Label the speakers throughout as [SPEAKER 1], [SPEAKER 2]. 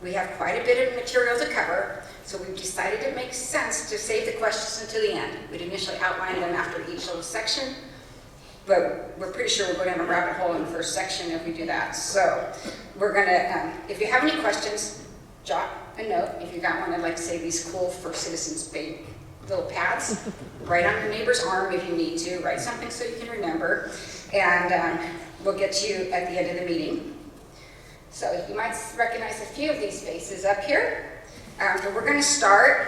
[SPEAKER 1] We have quite a bit of material to cover, so we've decided it makes sense to save the questions until the end. We'd initially outline them after each little section, but we're pretty sure we're going to have a rabbit hole in the first section if we do that. So we're going to, if you have any questions, jot a note. If you got one, I'd like to say these cool First Citizens big little pads. Write on your neighbor's arm if you need to. Write something so you can remember. And we'll get to you at the end of the meeting. So you might recognize a few of these faces up here. But we're going to start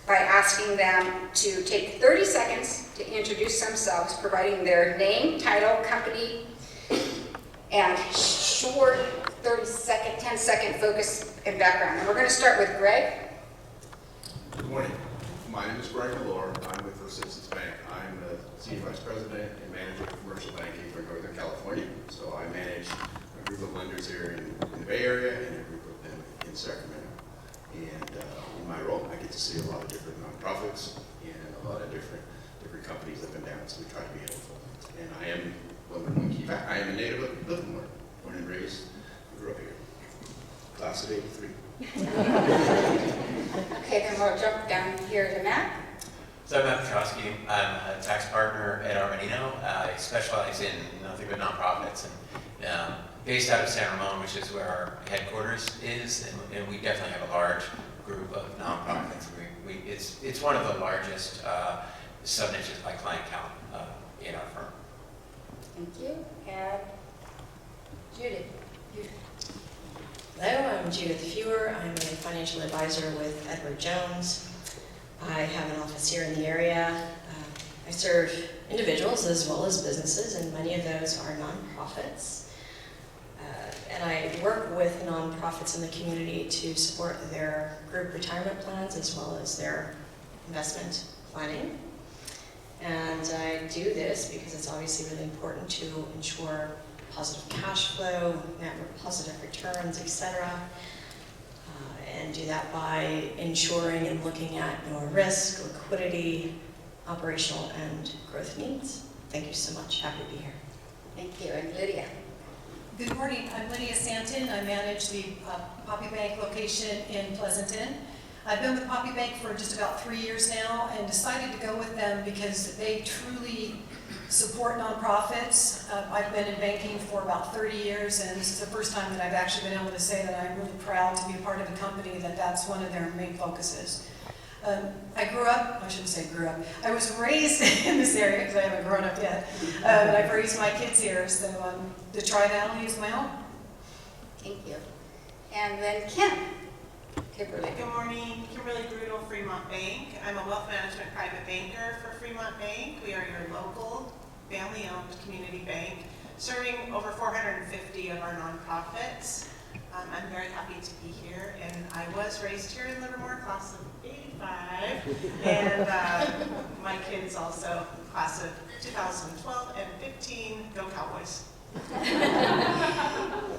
[SPEAKER 1] by asking them to take 30 seconds to introduce themselves, providing their name, title, company, and short 30-second, 10-second focus and background. And we're going to start with Greg.
[SPEAKER 2] Good morning. My name is Greg Malore. I'm with First Citizens Bank. I'm the Senior Vice President and Manager of Commercial Banking for Northern California. So I manage a group of lenders here in the Bay Area and a group of them in Sacramento. And in my role, I get to see a lot of different nonprofits and a lot of different companies up and down, so we try to be helpful. And I am, one key fact, I am a native of Livermore, born and raised, grew up here. Class of '83.
[SPEAKER 1] Okay, then we'll jump down here to Matt.
[SPEAKER 3] So I'm Matt Petrosky. I'm a tax partner at Armanino. I specialize in nothing but nonprofits, and based out of San Ramon, which is where our headquarters is, and we definitely have a large group of nonprofits. It's one of the largest sub-niches by client count in our firm.
[SPEAKER 1] Thank you. And Judith.
[SPEAKER 4] Hello, I'm Judith Fewer. I'm a financial advisor with Edward Jones. I have an office here in the area. I serve individuals as well as businesses, and many of those are nonprofits. And I work with nonprofits in the community to support their group retirement plans as well as their investment planning. And I do this because it's obviously really important to ensure positive cash flow, positive returns, etc. And do that by ensuring and looking at your risk, liquidity, operational and growth needs. Thank you so much. Happy to be here.
[SPEAKER 1] Thank you. And Lydia.
[SPEAKER 5] Good morning. I'm Lydia Santon. I manage the Poppy Bank location in Pleasanton. I've been with Poppy Bank for just about 3 years now and decided to go with them because they truly support nonprofits. I've been in banking for about 30 years, and this is the first time that I've actually been able to say that I'm really proud to be a part of a company that's one of their main focuses. I grew up, I shouldn't say grew up, I was raised in this area because I haven't grown up yet, but I've raised my kids here, so the Tri-Valley is my home.
[SPEAKER 1] Thank you. And then Kim. Kimberly.
[SPEAKER 6] Good morning, Kimberly Brudel, Fremont Bank. I'm a wealth management private banker for Fremont Bank. We are your local, family-owned community bank, serving over 450 of our nonprofits. I'm very happy to be here, and I was raised here in Livermore, class of '85, and my kids also, class of 2012 and 15, go Cowboys.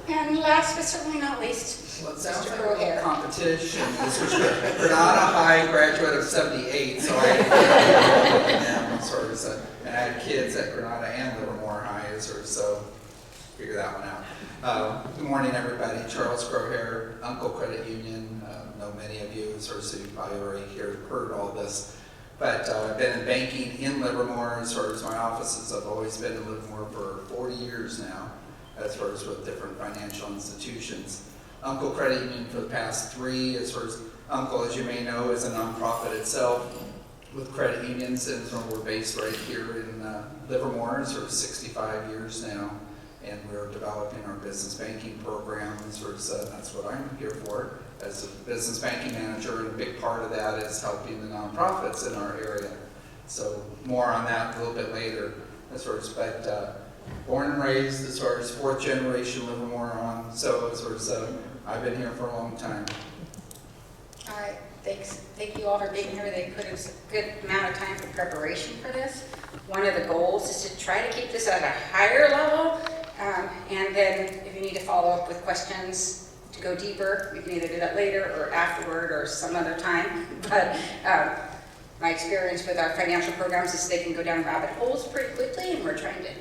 [SPEAKER 1] And last but certainly not least,
[SPEAKER 7] Well, it sounds
[SPEAKER 1] Mr.
[SPEAKER 7] like a little
[SPEAKER 1] Crowhair.
[SPEAKER 7] competition. This was Granada High graduate of '78, so I am sort of, and I had kids at Granada and Livermore High, so figure that one out. Good morning, everybody. Charles Crowhair, Uncle Credit Union. Know many of you, so you probably already heard all this. But I've been in banking in Livermore, as far as my offices. I've always been in Livermore for 40 years now, as far as with different financial institutions. Uncle Credit Union for the past 3, as far as Uncle, as you may know, is a nonprofit itself with credit unions, and so we're based right here in Livermore, sort of 65 years now, and we're developing our business banking program, and sort of that's what I'm here for as a business banking manager, and a big part of that is helping the nonprofits in our area. So more on that a little bit later, as far as, but born and raised as far as 4th generation Livermore on, so as far as I've been here for a long time.
[SPEAKER 1] All right, thanks. Thank you all for being here. They put in a good amount of time for preparation for this. One of the goals is to try to keep this at a higher level, and then if you need to follow up with questions to go deeper, we can either do that later or afterward or some other time. But my experience with our financial programs is they can go down rabbit holes pretty quickly, and we're trying to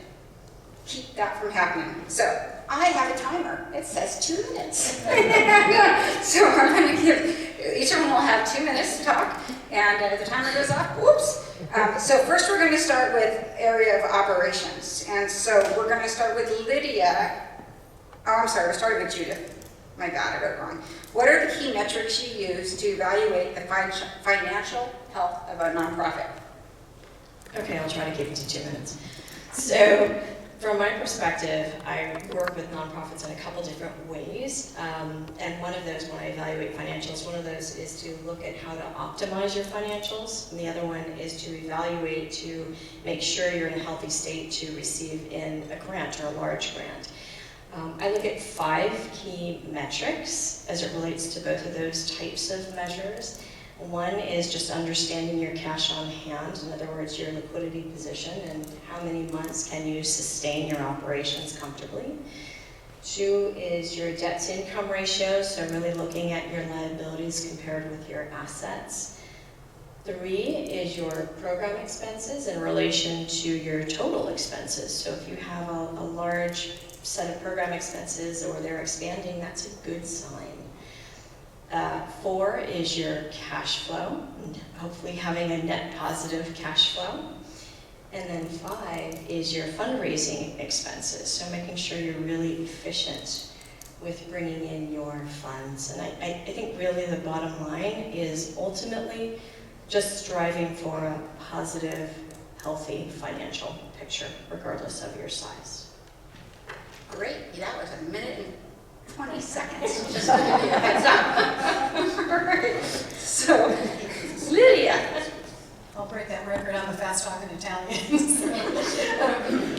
[SPEAKER 1] keep that from happening. So I have a timer. It says 2 minutes. So I'm going to give, each of them will have 2 minutes to talk, and if the timer goes off, whoops. So first we're going to start with area of operations. And so we're going to start with Lydia. Oh, I'm sorry, we're starting with Judith. My God, I wrote it wrong. What are the key metrics you use to evaluate the financial health of a nonprofit?
[SPEAKER 4] Okay, I'll try to keep it to 2 minutes. So, from my perspective, I work with nonprofits in a couple different ways. And one of those, when I evaluate financials, one of those is to look at how to optimize your financials. And the other one is to evaluate to make sure you're in a healthy state to receive in a grant or a large grant. I look at 5 key metrics as it relates to both of those types of measures. One is just understanding your cash on hand, in other words, your liquidity position and how many months can you sustain your operations comfortably. 2 is your debt to income ratio, so really looking at your liabilities compared with your assets. 3 is your program expenses in relation to your total expenses. So if you have a large set of program expenses or they're expanding, that's a good sign. 4 is your cash flow, and hopefully having a net positive cash flow. And then 5 is your fundraising expenses, so making sure you're really efficient with bringing in your funds. And I think really the bottom line is ultimately just striving for a positive, healthy financial picture, regardless of your size.
[SPEAKER 1] Great, that was 1 minute and 20 seconds, just to give you a heads up. All right, so Lydia.
[SPEAKER 5] I'll break that record, I'm a fast-talking Italian.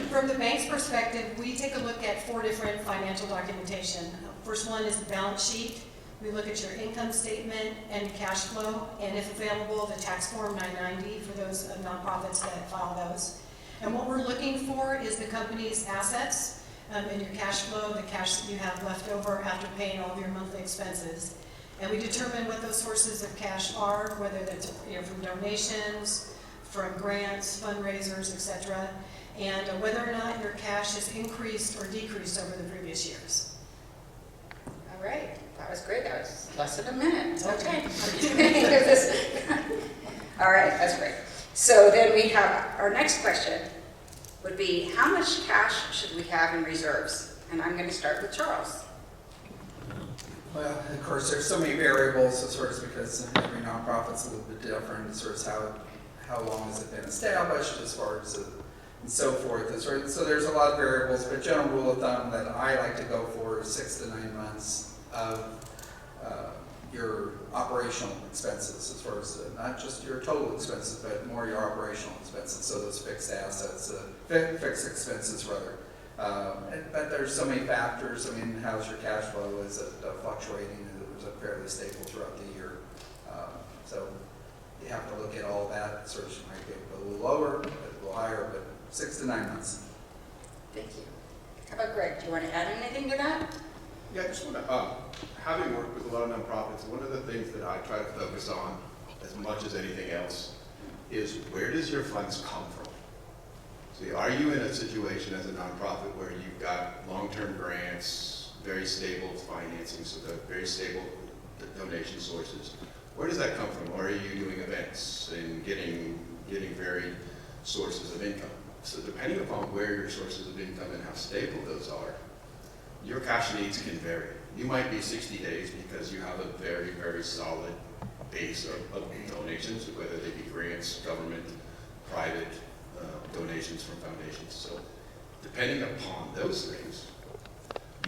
[SPEAKER 5] From the bank's perspective, we take a look at 4 different financial documentation. First one is the balance sheet. We look at your income statement and cash flow, and if available, the tax form 990 for those nonprofits that file those. And what we're looking for is the company's assets and your cash flow, the cash that you have left over after paying all of your monthly expenses. And we determine what those sources of cash are, whether that's from donations, from grants, fundraisers, etc., and whether or not your cash has increased or decreased over the previous years.
[SPEAKER 1] All right, that was great. That was less than a minute. Okay. All right, that's great. So then we have our next question would be, how much cash should we have in reserves? And I'm going to start with Charles.
[SPEAKER 7] Well, of course, there's so many variables as far as because every nonprofit's a little bit different as far as how long has it been established, as far as and so forth. So there's a lot of variables, but general rule of thumb that I like to go for is 6 to 9 months of your operational expenses, as far as not just your total expenses, but more your operational expenses. So those fixed assets, fixed expenses rather. But there's so many factors. I mean, how's your cash flow? Is it fluctuating? Is it fairly stable throughout the year? So you have to look at all that. Sort of might get a little lower, a little higher, but 6 to 9 months.
[SPEAKER 1] Thank you. How about Greg? Do you want to add anything to that?
[SPEAKER 2] Yeah, I just want to, having worked with a lot of nonprofits, one of the things that I try to focus on as much as anything else is, where does your funds come from? See, are you in a situation as a nonprofit where you've got long-term grants, very stable financing, so they're very stable donation sources? Where does that come from? Or are you doing events and getting varied sources of income? So depending upon where your sources of income and how stable those are, your cash needs can vary. You might be 60 days because you have a very, very solid base of donations, whether they be grants, government, private, donations from foundations. So depending upon those things,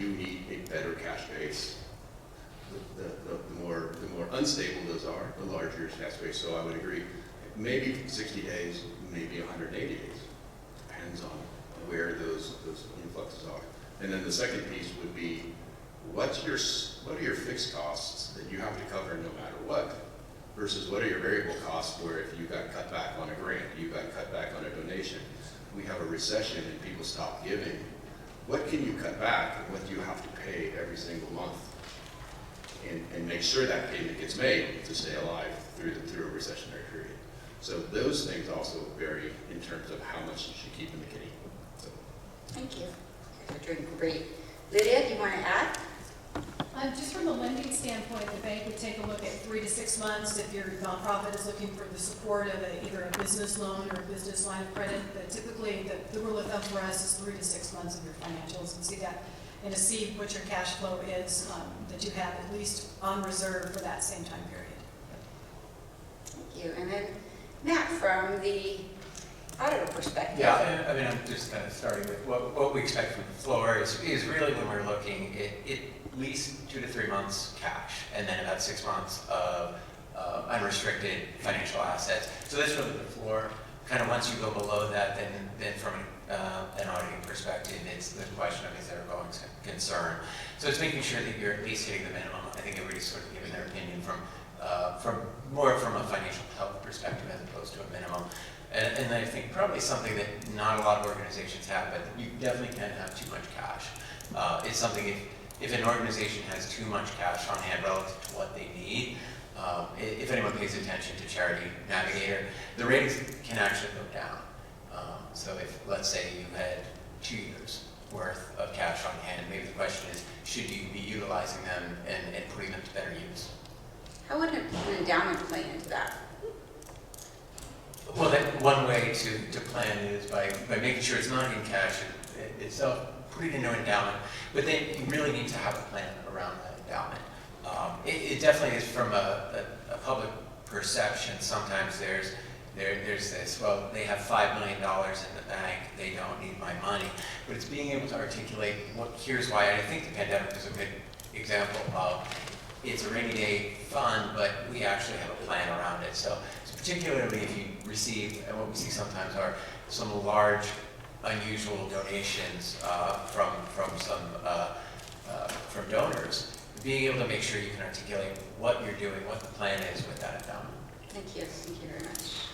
[SPEAKER 2] you need a better cash base. The more unstable those are, the larger your cash base. So I would agree, maybe 60 days, maybe 180 days. Depends on where those influxes are. And then the second piece would be, what are your fixed costs that you have to cover no matter what, versus what are your variable costs where if you got cut back on a grant, you got cut back on a donation, we have a recession and people stop giving, what can you cut back and what do you have to pay every single month? And make sure that payment gets made to stay alive through a recessionary period. So those things also vary in terms of how much you should keep in the kitty. So
[SPEAKER 1] Thank you. You're doing great. Lydia, do you want to add?
[SPEAKER 5] Just from a lending standpoint, the bank would take a look at 3 to 6 months if your nonprofit is looking for the support of either a business loan or a business line of credit. But typically, the rule of thumb for us is 3 to 6 months of your financials, and see that, and to see what your cash flow is that you have at least on reserve for that same time period.
[SPEAKER 1] Thank you. And then Matt, from the auditor perspective.
[SPEAKER 3] Yeah, I mean, I'm just kind of starting with what we expect from the floor is really when we're looking at least 2 to 3 months cash, and then about 6 months of unrestricted financial assets. So that's really the floor. Kind of once you go below that, then from an auditing perspective, it's the question of is there a going concern. So it's making sure that you're at least hitting the minimum. I think everybody's sort of giving their opinion from more from a financial health perspective as opposed to a minimum. And I think probably something that not a lot of organizations have, but you definitely can't have too much cash. It's something if an organization has too much cash on hand relative to what they need, if anyone pays attention to Charity Navigator, the ratings can actually go down. So if, let's say, you had 2 years worth of cash on hand, maybe the question is, should you be utilizing them and putting them to better use?
[SPEAKER 1] How would an endowment play into that?
[SPEAKER 3] Well, one way to plan is by making sure it's not in cash itself, put it into endowment, but then you really need to have a plan around that endowment. It definitely is from a public perception. Sometimes there's this, well, they have $5 million in the bank, they don't need my money. But it's being able to articulate here's why. I think the pandemic is a good example of it's a rainy day fund, but we actually have a plan around it. So particularly if you receive, and what we see sometimes are some large, unusual donations from donors, being able to make sure you can articulate what you're doing, what the plan is with that endowment.
[SPEAKER 1] Thank you very much.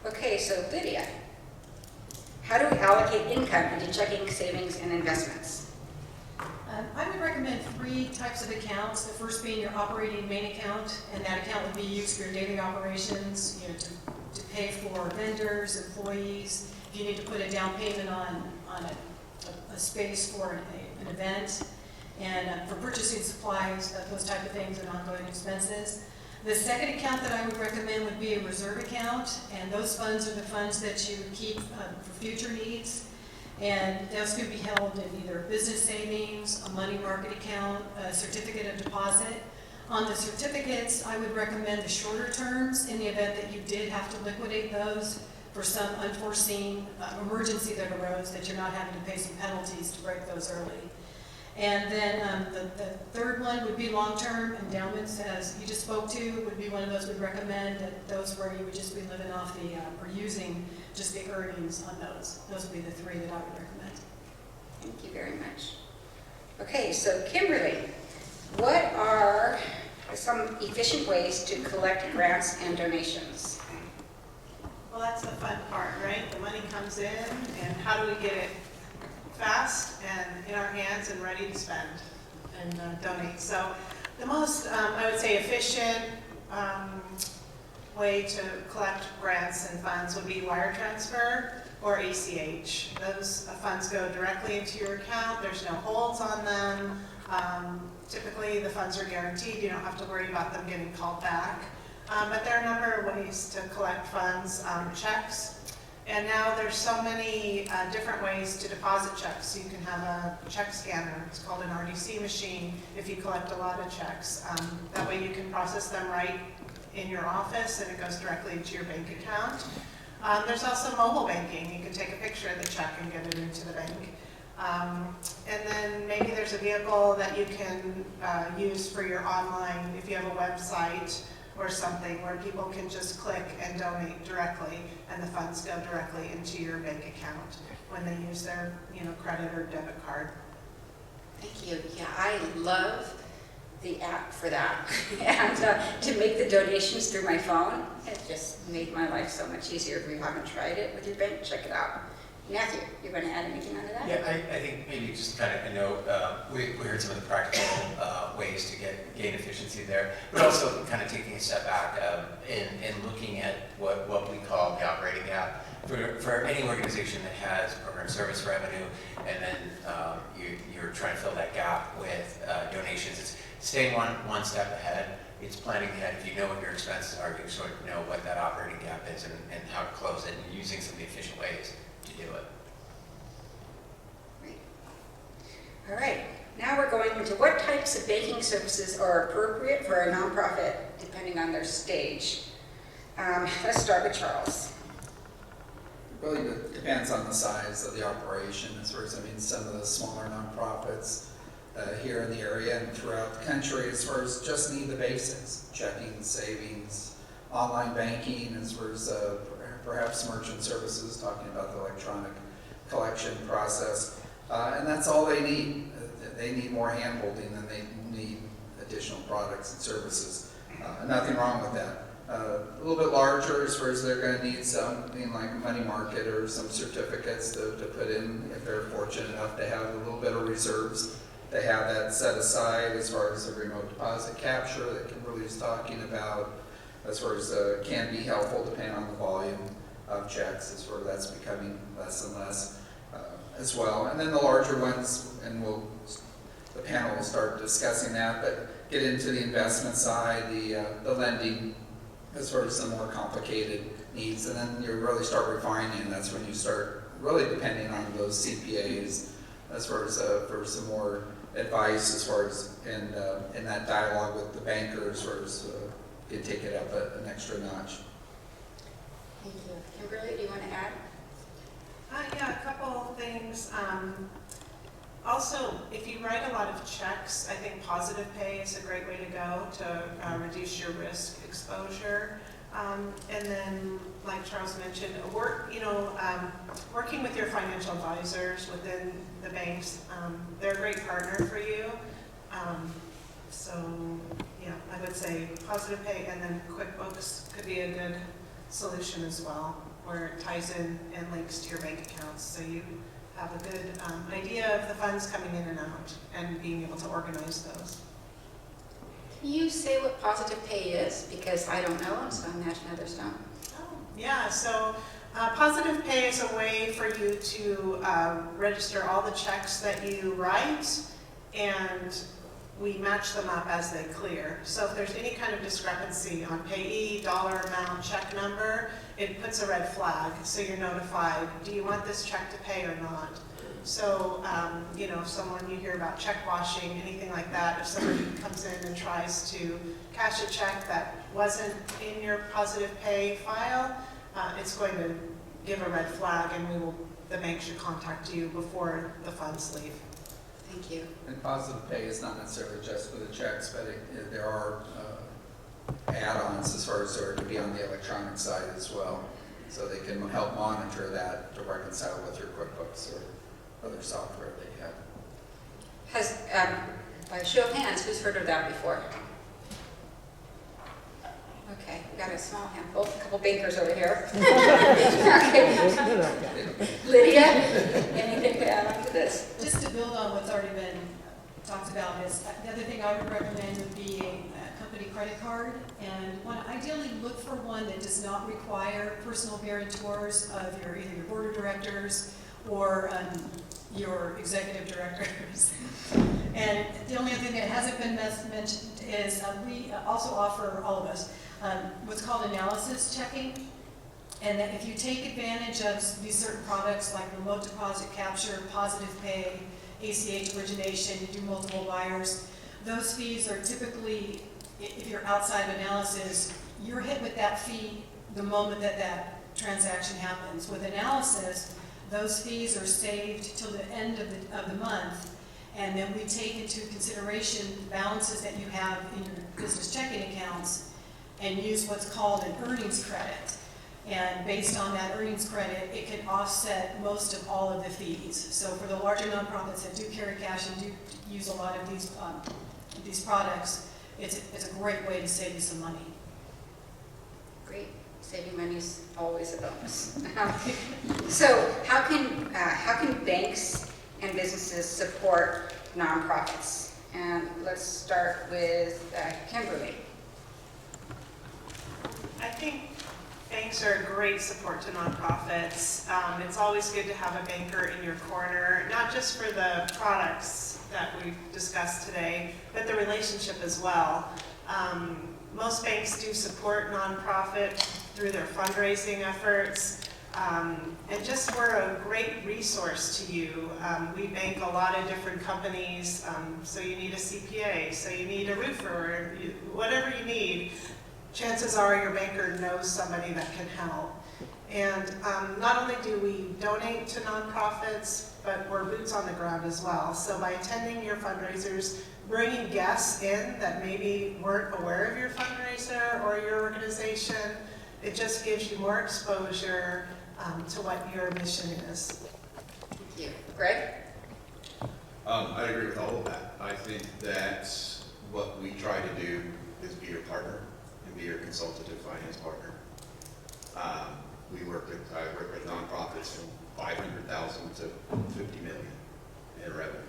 [SPEAKER 1] Okay, so Lydia, how do we allocate income into checking, savings, and investments?
[SPEAKER 5] I would recommend 3 types of accounts. The first being your operating main account, and that account would be used for your daily operations, to pay for vendors, employees. If you need to put a down payment on a space for an event, and for purchasing supplies, those type of things, and ongoing expenses. The second account that I would recommend would be a reserve account, and those funds are the funds that you keep for future needs. And those can be held in either business savings, a money market account, a certificate of deposit. On the certificates, I would recommend the shorter terms in the event that you did have to liquidate those for some unforeseen emergency that arose, that you're not having to pay some penalties to break those early. And then the third one would be long-term endowments, as you just spoke to, would be one of those we'd recommend, that those where you would just be living off the, or using just the earnings on those. Those would be the 3 that I would recommend.
[SPEAKER 1] Thank you very much. Okay, so Kimberly, what are some efficient ways to collect grants and donations?
[SPEAKER 6] Well, that's the fun part, right? The money comes in, and how do we get it fast and in our hands and ready to spend and donate? So the most, I would say, efficient way to collect grants and funds would be wire transfer or ACH. Those funds go directly into your account. There's no holds on them. Typically, the funds are guaranteed. You don't have to worry about them getting called back. But there are a number of ways to collect funds, checks. And now there's so many different ways to deposit checks. You can have a check scanner. It's called an RDC machine if you collect a lot of checks. That way you can process them right in your office and it goes directly into your bank account. There's also mobile banking. You can take a picture of the check and get it into the bank. And then maybe there's a vehicle that you can use for your online, if you have a website or something where people can just click and donate directly and the funds go directly into your bank account when they use their credit or debit card.
[SPEAKER 1] Thank you. Yeah, I love the app for that. And to make the donations through my phone, it just made my life so much easier. If you haven't tried it with your bank, check it out. Matthew, you want to add anything onto that?
[SPEAKER 3] Yeah, I think maybe just kind of a note, we heard some of the practical ways to gain efficiency there, but also kind of taking a step back and looking at what we call the operating gap. For any organization that has program service revenue, and then you're trying to fill that gap with donations, it's staying one step ahead. It's planning ahead. If you know what your expenses are, you sort of know what that operating gap is and how to close it, and using some of the efficient ways to do it.
[SPEAKER 1] Great. All right, now we're going into what types of banking services are appropriate for a nonprofit, depending on their stage. Let's start with Charles.
[SPEAKER 7] Really depends on the size of the operation. As far as, I mean, some of the smaller nonprofits here in the area and throughout the country, as far as just need the basics, checking, savings, online banking, as far as perhaps merchant services, talking about the electronic collection process. And that's all they need. They need more hand-holding than they need additional products and services. Nothing wrong with that. A little bit larger as far as they're going to need something like a money market or some certificates to put in if they're fortunate enough to have a little bit of reserves. They have that set aside as far as the remote deposit capture that Kimberly is talking about, as far as can be helpful depending on the volume of checks, as far as that's becoming less and less as well. And then the larger ones, and the panel will start discussing that, but get into the investment side, the lending, as far as some more complicated needs, and then you really start refining, and that's when you start really depending on those CPAs as far as for some more advice as far as in that dialogue with the banker as far as you take it up an extra notch.
[SPEAKER 1] Thank you. Kimberly, do you want to add?
[SPEAKER 6] Yeah, a couple things. Also, if you write a lot of checks, I think positive pay is a great way to go to reduce your risk exposure. And then, like Charles mentioned, working with your financial advisors within the banks, they're a great partner for you. So, yeah, I would say positive pay, and then QuickBooks could be a good solution as well, where it ties in and links to your bank accounts, so you have a good idea of the funds coming in and out and being able to organize those.
[SPEAKER 1] Can you say what positive pay is? Because I don't know, so I imagine others don't.
[SPEAKER 6] Oh, yeah, so positive pay is a way for you to register all the checks that you write, and we match them up as they clear. So if there's any kind of discrepancy on payee, dollar amount, check number, it puts a red flag, so you're notified, do you want this check to pay or not? So, if someone, you hear about check washing, anything like that, if somebody comes in and tries to cash a check that wasn't in your positive pay file, it's going to give a red flag, and the bank should contact you before the funds leave.
[SPEAKER 1] Thank you.
[SPEAKER 7] And positive pay is not necessarily just for the checks, but there are add-ons as far as there to be on the electronic side as well. So they can help monitor that to reconcile with your QuickBooks or other software that you have.
[SPEAKER 1] By show of hands, who's heard of that before? Okay, we got a small handful, a couple bankers over here. Okay. Lydia, anything to add on to this?
[SPEAKER 5] Just to build on what's already been talked about, is the other thing I would recommend would be a company credit card, and ideally look for one that does not require personal guarantors of either your board of directors or your executive directors. And the only other thing that hasn't been mentioned is we also offer, all of us, what's called analysis checking. And that if you take advantage of these certain products like remote deposit capture, positive pay, ACH origination, you do multiple wires, those fees are typically, if you're outside of analysis, you're hit with that fee the moment that transaction happens. With analysis, those fees are saved till the end of the month, and then we take into consideration the balances that you have in your business checking accounts and use what's called an earnings credit. And based on that earnings credit, it can offset most of all of the fees. So for the larger nonprofits that do carry cash and do use a lot of these products, it's a great way to save you some money.
[SPEAKER 1] Great. Saving money is always a bonus. So how can banks and businesses support nonprofits? And let's start with Kimberly.
[SPEAKER 6] I think banks are a great support to nonprofits. It's always good to have a banker in your corner, not just for the products that we've discussed today, but the relationship as well. Most banks do support nonprofit through their fundraising efforts, and just we're a great resource to you. We bank a lot of different companies, so you need a CPA, so you need a roofer, whatever you need. Chances are your banker knows somebody that can help. And not only do we donate to nonprofits, but we're boots on the ground as well. So by attending your fundraisers, bringing guests in that maybe weren't aware of your fundraiser or your organization, it just gives you more exposure to what your mission is.
[SPEAKER 1] Thank you. Greg?
[SPEAKER 2] I agree with all of that. I think that what we try to do is be your partner and be your consultative finance partner. I work with nonprofits from 500,000 to 50 million in revenue.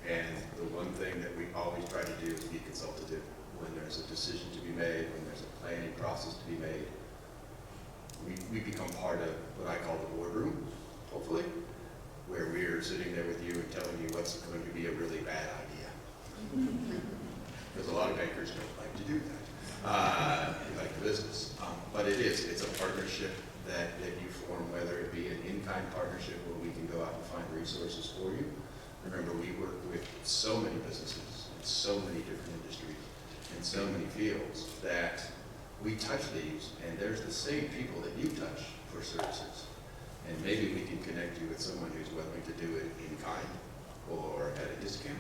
[SPEAKER 2] And the one thing that we always try to do is be consultative when there's a decision to be made, when there's a planning process to be made. We become part of what I call the boardroom, hopefully, where we're sitting there with you and telling you what's going to be a really bad idea. Because a lot of bankers don't like to do that. We like the business. But it's a partnership that you form, whether it be an in-kind partnership where we can go out and find resources for you. Remember, we work with so many businesses in so many different industries in so many fields that we touch these, and there's the same people that you touch for services. And maybe we can connect you with someone who's willing to do it in kind, or at a discount,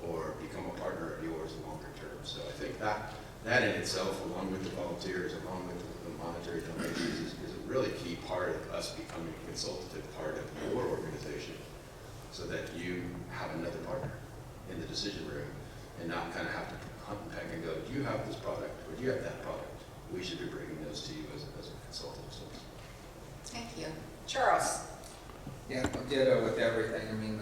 [SPEAKER 2] or become a partner of yours longer term. So I think that in itself, along with the volunteers, along with the monetary donations, is a really key part of us becoming a consultative part of your organization, so that you have another partner in the decision room, and not kind of have to hunt and peck and go, do you have this product, or do you have that product? We should be bringing those to you as a consultative source.
[SPEAKER 1] Thank you. Charles?
[SPEAKER 7] Yeah, ditto with everything. I mean,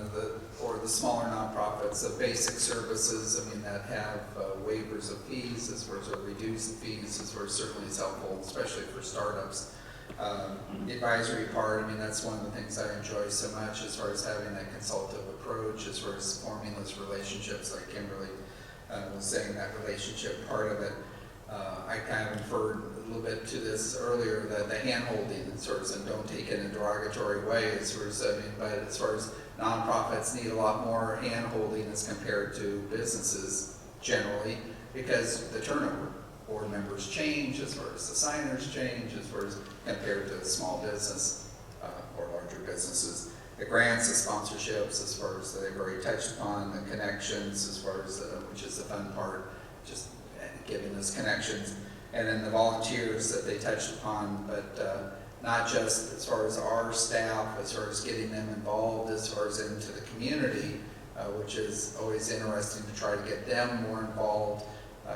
[SPEAKER 7] for the smaller nonprofits, the basic services, I mean, that have waivers of fees, as far as reduced fees, as far as certainly is helpful, especially for startups. The advisory part, I mean, that's one of the things I enjoy so much, as far as having that consultative approach, as far as forming those relationships, like Kimberly was saying, that relationship part of it. I kind of inferred a little bit to this earlier, that the hand-holding, and sort of, and don't take it in a derogatory way, as far as, I mean, but as far as nonprofits need a lot more hand-holding as compared to businesses generally, because the turnover, board members change, as far as the signers change, as far as compared to a small business or larger businesses. The grants, the sponsorships, as far as they've already touched upon, the connections, as far as, which is the fun part, just giving those connections, and then the volunteers that they touched upon, but not just as far as our staff, as far as getting them involved, as far as into the community, which is always interesting to try to get them more involved,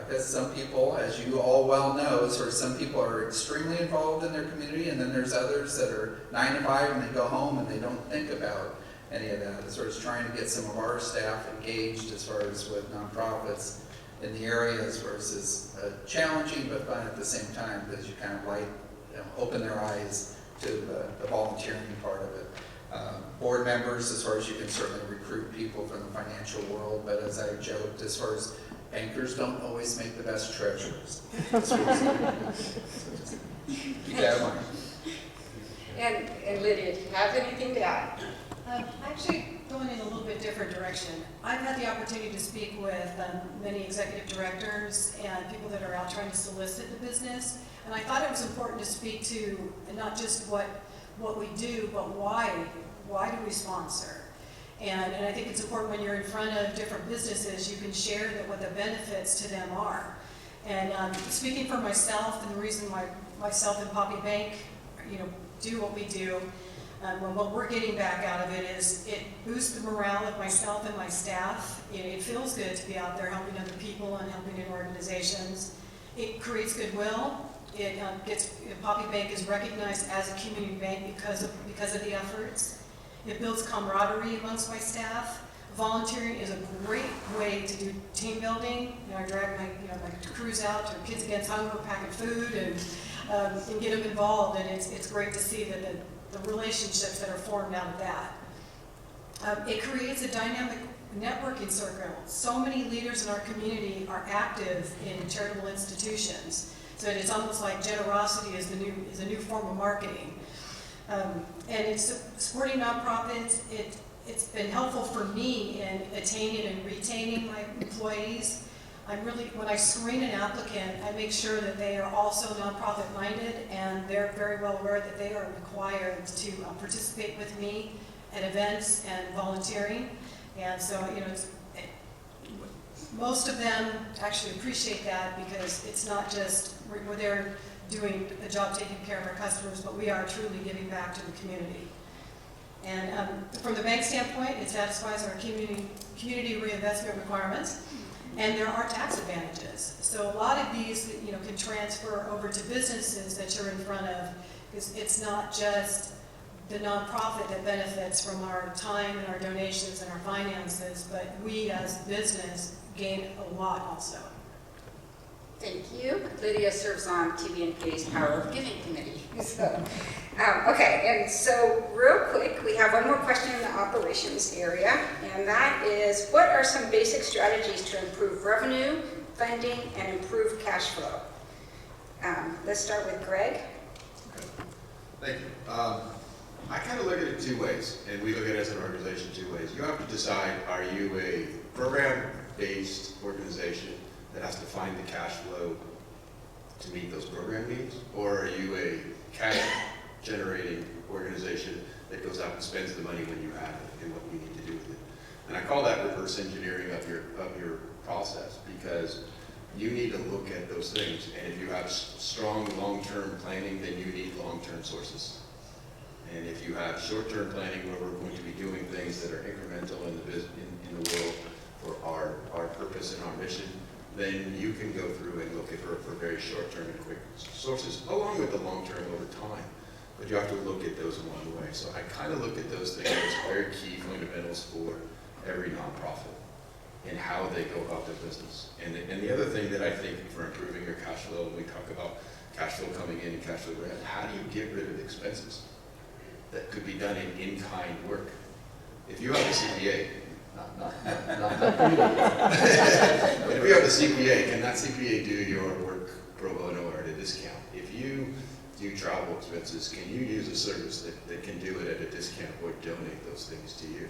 [SPEAKER 7] because some people, as you all well know, sort of some people are extremely involved in their community, and then there's others that are 9 to 5 and they go home and they don't think about any of that. As far as trying to get some of our staff engaged as far as with nonprofits in the area, as far as is challenging but fun at the same time, because you kind of like, open their eyes to the volunteering part of it. Board members, as far as you can certainly recruit people from the financial world, but as I joked, as far as bankers don't always make the best treasurers. Keep that in mind.
[SPEAKER 1] And Lydia, do you have anything to add?
[SPEAKER 5] Actually, going in a little bit different direction. I've had the opportunity to speak with many executive directors and people that are out trying to solicit the business, and I thought it was important to speak to not just what we do, but why do we sponsor? And I think it's important when you're in front of different businesses, you can share what the benefits to them are. And speaking for myself, and the reason why myself and Poppy Bank, do what we do, what we're getting back out of it is it boosts the morale of myself and my staff. It feels good to be out there helping other people and helping in organizations. It creates goodwill. Poppy Bank is recognized as a community bank because of the efforts. It builds camaraderie amongst my staff. Volunteering is a great way to do team building. I drag my crews out to Kids Against Hunger, packing food, and get them involved. And it's great to see that the relationships that are formed out of that. It creates a dynamic networking circle. So many leaders in our community are active in charitable institutions. So it's almost like generosity is a new form of marketing. And it's supporting nonprofits. It's been helpful for me in attaining and retaining my employees. When I screen an applicant, I make sure that they are also nonprofit minded, and they're very well aware that they are required to participate with me at events and volunteering. And so, most of them actually appreciate that, because it's not just we're there doing a job taking care of our customers, but we are truly giving back to the community. And from the bank standpoint, it satisfies our community reinvestment requirements, and there are tax advantages. So a lot of these, can transfer over to businesses that you're in front of, because it's not just the nonprofit that benefits from our time and our donations and our finances, but we as business gain a lot also.
[SPEAKER 1] Thank you. Lydia serves on TVNPA's Power of Giving Committee. So, okay, and so real quick, we have one more question in the operations area, and that is, what are some basic strategies to improve revenue, funding, and improve cash flow? Let's start with Greg.
[SPEAKER 2] Okay. Thank you. I kind of look at it two ways, and we look at it as an organization two ways. You have to decide, are you a program-based organization that has to find the cash flow to meet those program needs, or are you a cash-generating organization that goes out and spends the money when you have it and what you need to do with it? And I call that reverse engineering of your process, because you need to look at those things. And if you have strong long-term planning, then you need long-term sources. And if you have short-term planning where we're going to be doing things that are incremental in the world for our purpose and our mission, then you can go through and look at for very short-term and quick sources, along with the long-term over time. But you have to look at those along the way. So I kind of look at those things as very key fundamentals for every nonprofit and how they go about their business. And the other thing that I think for improving your cash flow, when we talk about cash flow coming in and cash flow going out, how do you get rid of expenses that could be done in in-kind work? If you have a CPA, but if you have a CPA, can that CPA do your work pro bono or at a discount? If you do travel expenses, can you use a service that can do it at a discount or donate those things to you?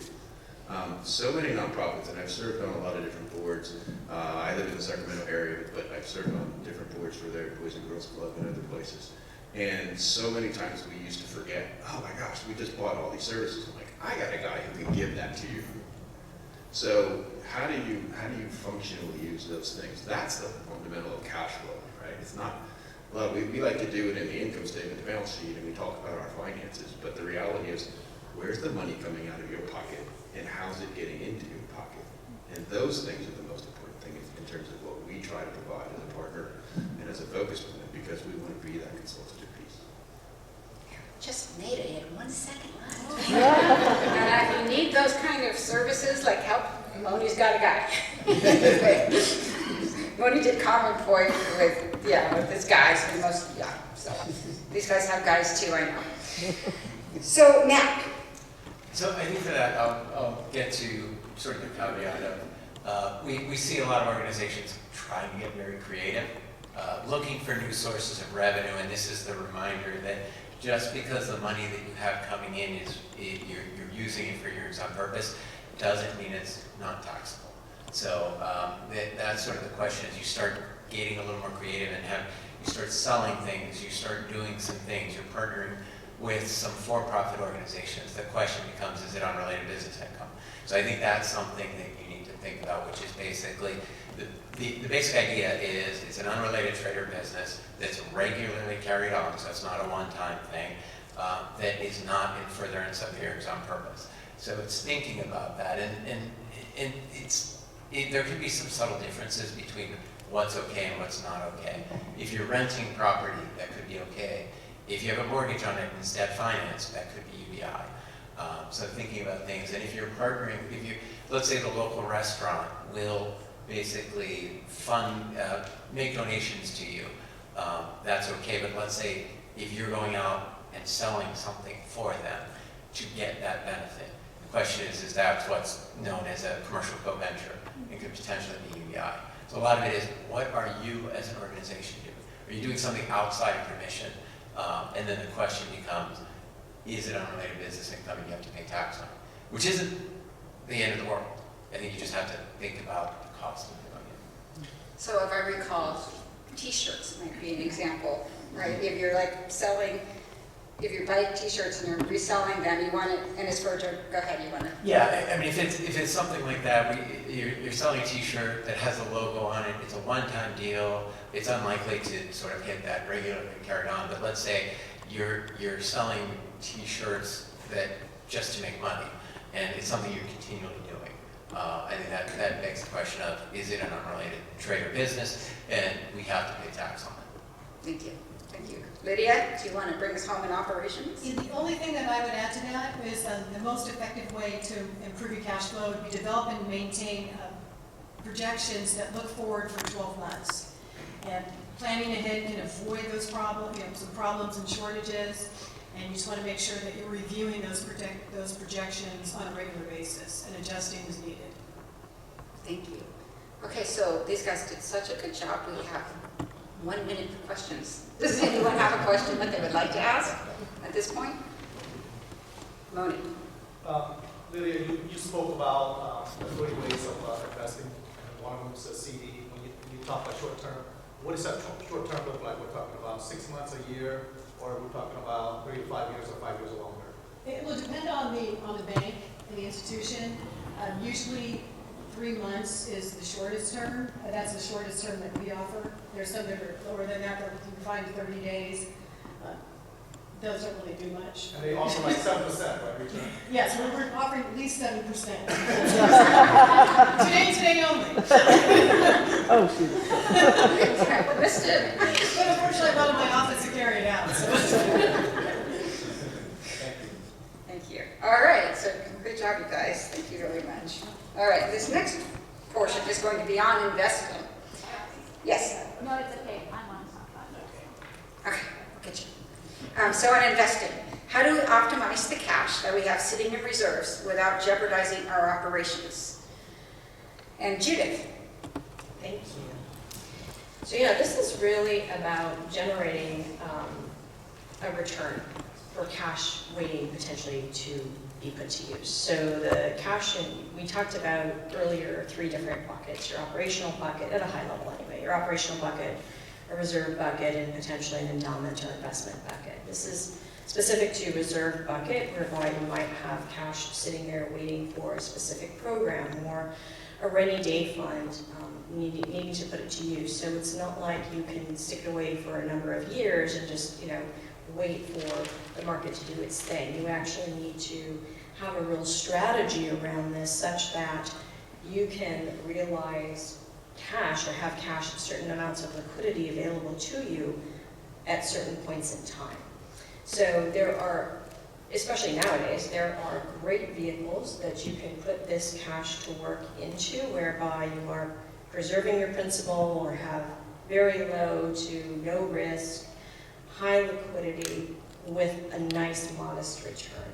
[SPEAKER 2] So many nonprofits, and I've served on a lot of different boards. I live in the Sacramento area, but I've served on different boards for their Boys and Girls Club and other places. And so many times we used to forget, oh my gosh, we just bought all these services. I'm like, I got a guy who can give that to you. So how do you functionally use those things? That's the fundamental of cash flow, right? It's not, well, we like to do it in the income statement, the balance sheet, and we talk about our finances, but the reality is, where's the money coming out of your pocket, and how's it getting into your pocket? And those things are the most important things in terms of what we try to provide as a partner and as a focus point, because we want to be that consultative piece.
[SPEAKER 1] Just made it in 1 second left. And if you need those kind of services, like help, Moni's got a guy. Moni did Common Point with his guys, and so these guys have guys too, I know. So Matt.
[SPEAKER 3] So I think that I'll get to sort of the caveat of, we see a lot of organizations trying to get very creative, looking for new sources of revenue, and this is the reminder that just because the money that you have coming in you're using it for your own purpose, doesn't mean it's not taxable. So that's sort of the question, as you start getting a little more creative and you start selling things, you start doing some things, you're partnering with some for-profit organizations. The question becomes, is it unrelated business income? So I think that's something that you need to think about, which is basically, the basic idea is it's an unrelated trade or business that's regularly carried on, so it's not a one-time thing, that is not in furtherance of your on purpose. So it's thinking about that, and there can be some subtle differences between what's okay and what's not okay. If you're renting property, that could be okay. If you have a mortgage on it instead finance, that could be UBI. So thinking about things, and if you're partnering, let's say the local restaurant will basically make donations to you, that's okay, but let's say if you're going out and selling something for them to get that benefit, the question is that what's known as a commercial co-venture? It could potentially be UBI. So a lot of it is, what are you as an organization doing? Are you doing something outside of your mission? And then the question becomes, is it unrelated business income and you have to pay tax on it? Which isn't the end of the world. I think you just have to think about the cost of doing it.
[SPEAKER 1] So if I recall, t-shirts might be an example, right? If you're like selling, if you buy t-shirts and you're reselling them, you want it, and it's for, go ahead, you want to.
[SPEAKER 3] Yeah, I mean, if it's something like that, you're selling a t-shirt that has a logo on it, it's a one-time deal, it's unlikely to sort of hit that regularly and carry on, but let's say you're selling t-shirts that just to make money, and it's something you're continually doing. I think that begs the question of, is it an unrelated trade or business, and we have to pay tax on it.
[SPEAKER 1] Thank you. Thank you. Lydia, do you want to bring us home in operations?
[SPEAKER 5] And the only thing that I would add to that is the most effective way to improve your cash flow would be develop and maintain projections that look forward for 12 months. And planning ahead can avoid those problems, some problems and shortages. And you just want to make sure that you're reviewing those projections on a regular basis and adjusting as needed.
[SPEAKER 1] Thank you. Okay, so these guys did such a good job. We have 1 minute for questions. Does anyone have a question that they would like to ask at this point? Moni.
[SPEAKER 8] Lydia, you spoke about the 3 ways of investing, and one of them is a CD. When you talk about short term, what does that short term look like? We're talking about 6 months, a year, or we're talking about 3 to 5 years, or 5 years or longer?
[SPEAKER 5] It will depend on the bank and the institution. Usually 3 months is the shortest term. That's the shortest term that we offer. There's some that are lower than that, but you can find 30 days. Those don't really do much.
[SPEAKER 8] And they offer like 7%, right, return?
[SPEAKER 5] Yes, we're offering at least 7%. Today only.
[SPEAKER 9] Oh, shoot.
[SPEAKER 1] Listed.
[SPEAKER 5] But unfortunately, I'm out of my office to carry it out. So.
[SPEAKER 1] Thank you. All right, so good job, you guys. Thank you very much. All right, this next portion is going to be on investing. Yes?
[SPEAKER 10] No, it's okay. I'm on top.
[SPEAKER 1] Okay, I'll get you. So on investing, how do we optimize the cash that we have sitting in reserves without jeopardizing our operations? And Judith?
[SPEAKER 4] Thank you. So this is really about generating a return for cash waiting potentially to be put to use. So the cash, we talked about earlier 3 different buckets. Your operational bucket, at a high level anyway, your operational bucket, a reserve bucket, and potentially an endowment or investment bucket. This is specific to reserve bucket, whereby you might have cash sitting there waiting for a specific program or a rainy day fund, needing to put it to use. So it's not like you can stick it away for a number of years and just, wait for the market to do its thing. You actually need to have a real strategy around this such that you can realize cash or have cash, certain amounts of liquidity available to you at certain points in time. So there are, especially nowadays, there are great vehicles that you can put this cash to work into, whereby you are preserving your principal or have very low to no risk, high liquidity with a nice modest return.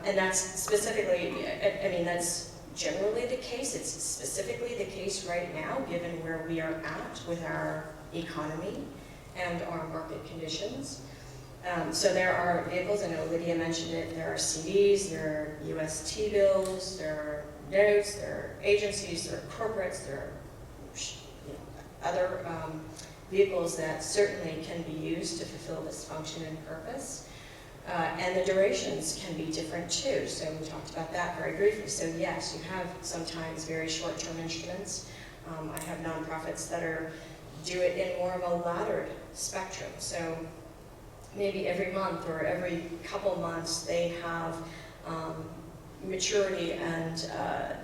[SPEAKER 4] And that's specifically, that's generally the case. It's specifically the case right now, given where we are at with our economy and our market conditions. So there are vehicles, I know Lydia mentioned it, there are CDs, there are US T-bills, there are notes, there are agencies, there are corporates, there are other vehicles that certainly can be used to fulfill this function and purpose. And the durations can be different too, so we talked about that very briefly. So yes, you have sometimes very short-term instruments. I have nonprofits that do it in more of a laddered spectrum. So maybe every month or every couple months they have maturity and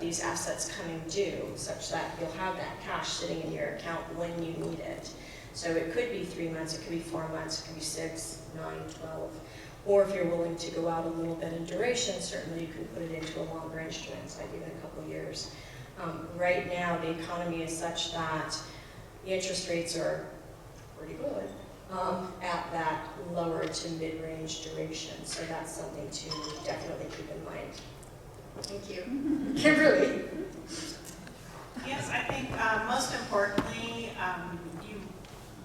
[SPEAKER 4] these assets coming due, such that you'll have that cash sitting in your account when you need it. So it could be 3 months, it could be 4 months, it could be 6, 9, 12. Or if you're willing to go out a little bit in duration, certainly you can put it into a longer instrument, like even a couple years. Right now, the economy is such that the interest rates are pretty good at that lower to mid-range duration. So that's something to definitely keep in mind.
[SPEAKER 1] Thank you. Kimberly?
[SPEAKER 6] Yes, I think most importantly,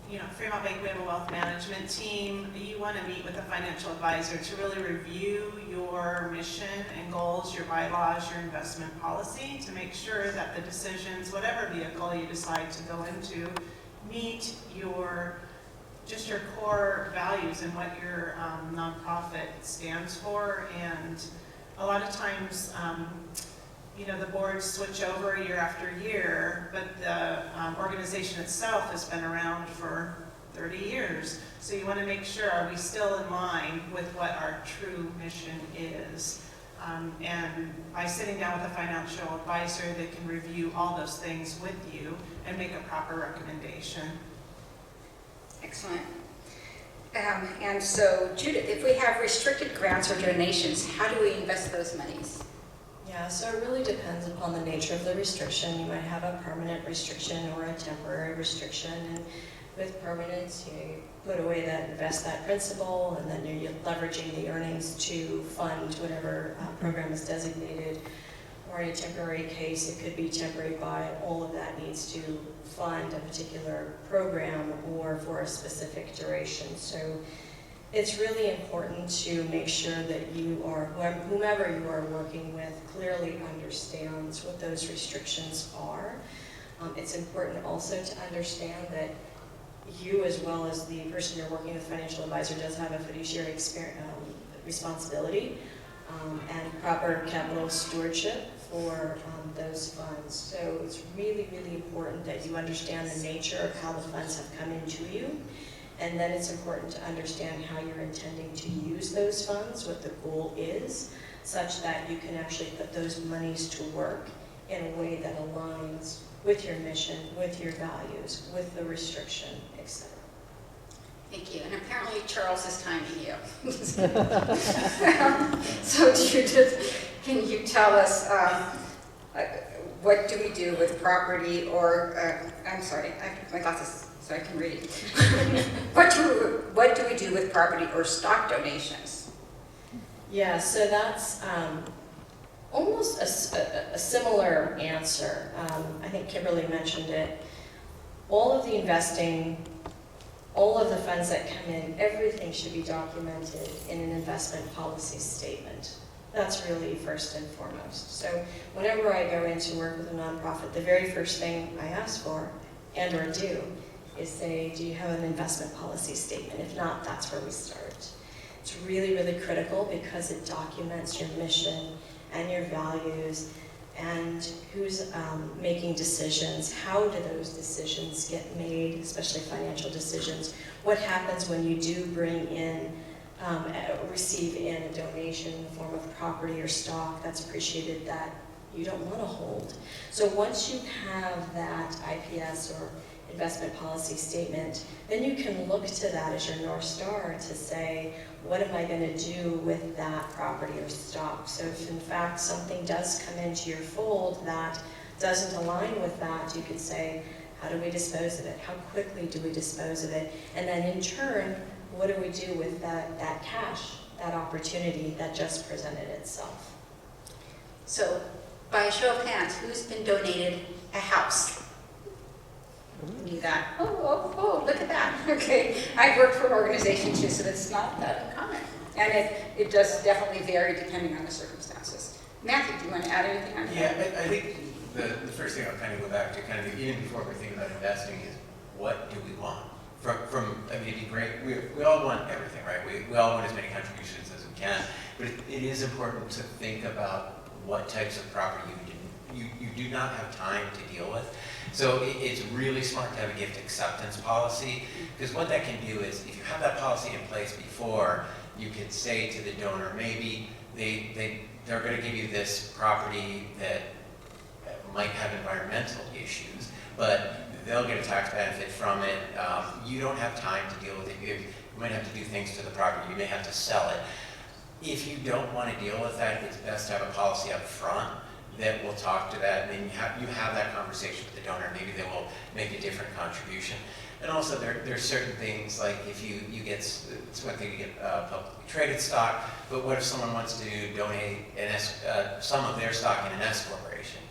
[SPEAKER 6] you know, Fremont Bank, we have a wealth management team. You want to meet with a financial advisor to really review your mission and goals, your bylaws, your investment policy, to make sure that the decisions, whatever vehicle you decide to go into, meet your just your core values and what your nonprofit stands for. And a lot of times, you know, the boards switch over year after year, but the organization itself has been around for 30 years. So you want to make sure, are we still in line with what our true mission is? And by sitting down with a financial advisor, they can review all those things with you and make a proper recommendation.
[SPEAKER 1] Excellent. And so, Judith, if we have restricted grants or donations, how do we invest those monies?
[SPEAKER 4] Yeah, so it really depends upon the nature of the restriction. You might have a permanent restriction or a temporary restriction. And with permanence, you put away that, invest that principal, and then you're leveraging the earnings to fund whatever program is designated. Or in a temporary case, it could be temporary by all of that needs to fund a particular program or for a specific duration. So it's really important to make sure that you are, whomever you are working with, clearly understands what those restrictions are. It's important also to understand that you, as well as the person you're working with, financial advisor, does have a fiduciary responsibility and proper capital stewardship for those funds. So it's really, really important that you understand the nature of how the funds have come into you. And then it's important to understand how you're intending to use those funds, what the goal is, such that you can actually put those monies to work in a way that aligns with your mission, with your values, with the restriction, etc.
[SPEAKER 1] Thank you. And apparently Charles is timing you. So Judith, can you tell us what do we do with property or, I'm sorry, I have my glasses so I can read. What do we do with property or stock donations?
[SPEAKER 4] Yeah, so that's almost a similar answer. I think Kimberly mentioned it. All of the investing, all of the funds that come in, everything should be documented in an investment policy statement. That's really first and foremost. So whenever I go in to work with a nonprofit, the very first thing I ask for and or do is say, do you have an investment policy statement? If not, that's where we start. It's really, really critical because it documents your mission and your values and who's making decisions, how do those decisions get made, especially financial decisions. What happens when you do bring in, receive in a donation in the form of property or stock that's appreciated that you don't want to hold. So once you have that IPS or investment policy statement, then you can look to that as your North Star to say, what am I going to do with that property or stock? So if in fact something does come into your fold that doesn't align with that, you can say, how do we dispose of it? How quickly do we dispose of it? And then in turn, what do we do with that cash, that opportunity that just presented itself?
[SPEAKER 1] So by a show of hands, who's been donated a house? Knew that. Oh, look at that. Okay. I've worked for an organization too, so that's not that uncommon. And it does definitely vary depending on the circumstances. Matthew, do you want to add anything on that?
[SPEAKER 3] Yeah, I think the first thing I'll kind of go back to, kind of even before we think about investing, is what do we want? I mean, it'd be great. We all want everything, right? We all want as many contributions as we can, but it is important to think about what types of property you do not have time to deal with. So it's really smart to have a gift acceptance policy, because what that can do is, if you have that policy in place before, you can say to the donor, maybe they they're going to give you this property that might have environmental issues, but they'll get a tax benefit from it. You don't have time to deal with it. You might have to do things to the property. You may have to sell it. If you don't want to deal with that, it's best to have a policy up front that will talk to that, and then you have that conversation with the donor. Maybe they will make a different contribution. And also, there's certain things like if you get, it's one thing to get publicly traded stock, but what if someone wants to donate some of their stock in an S corporation?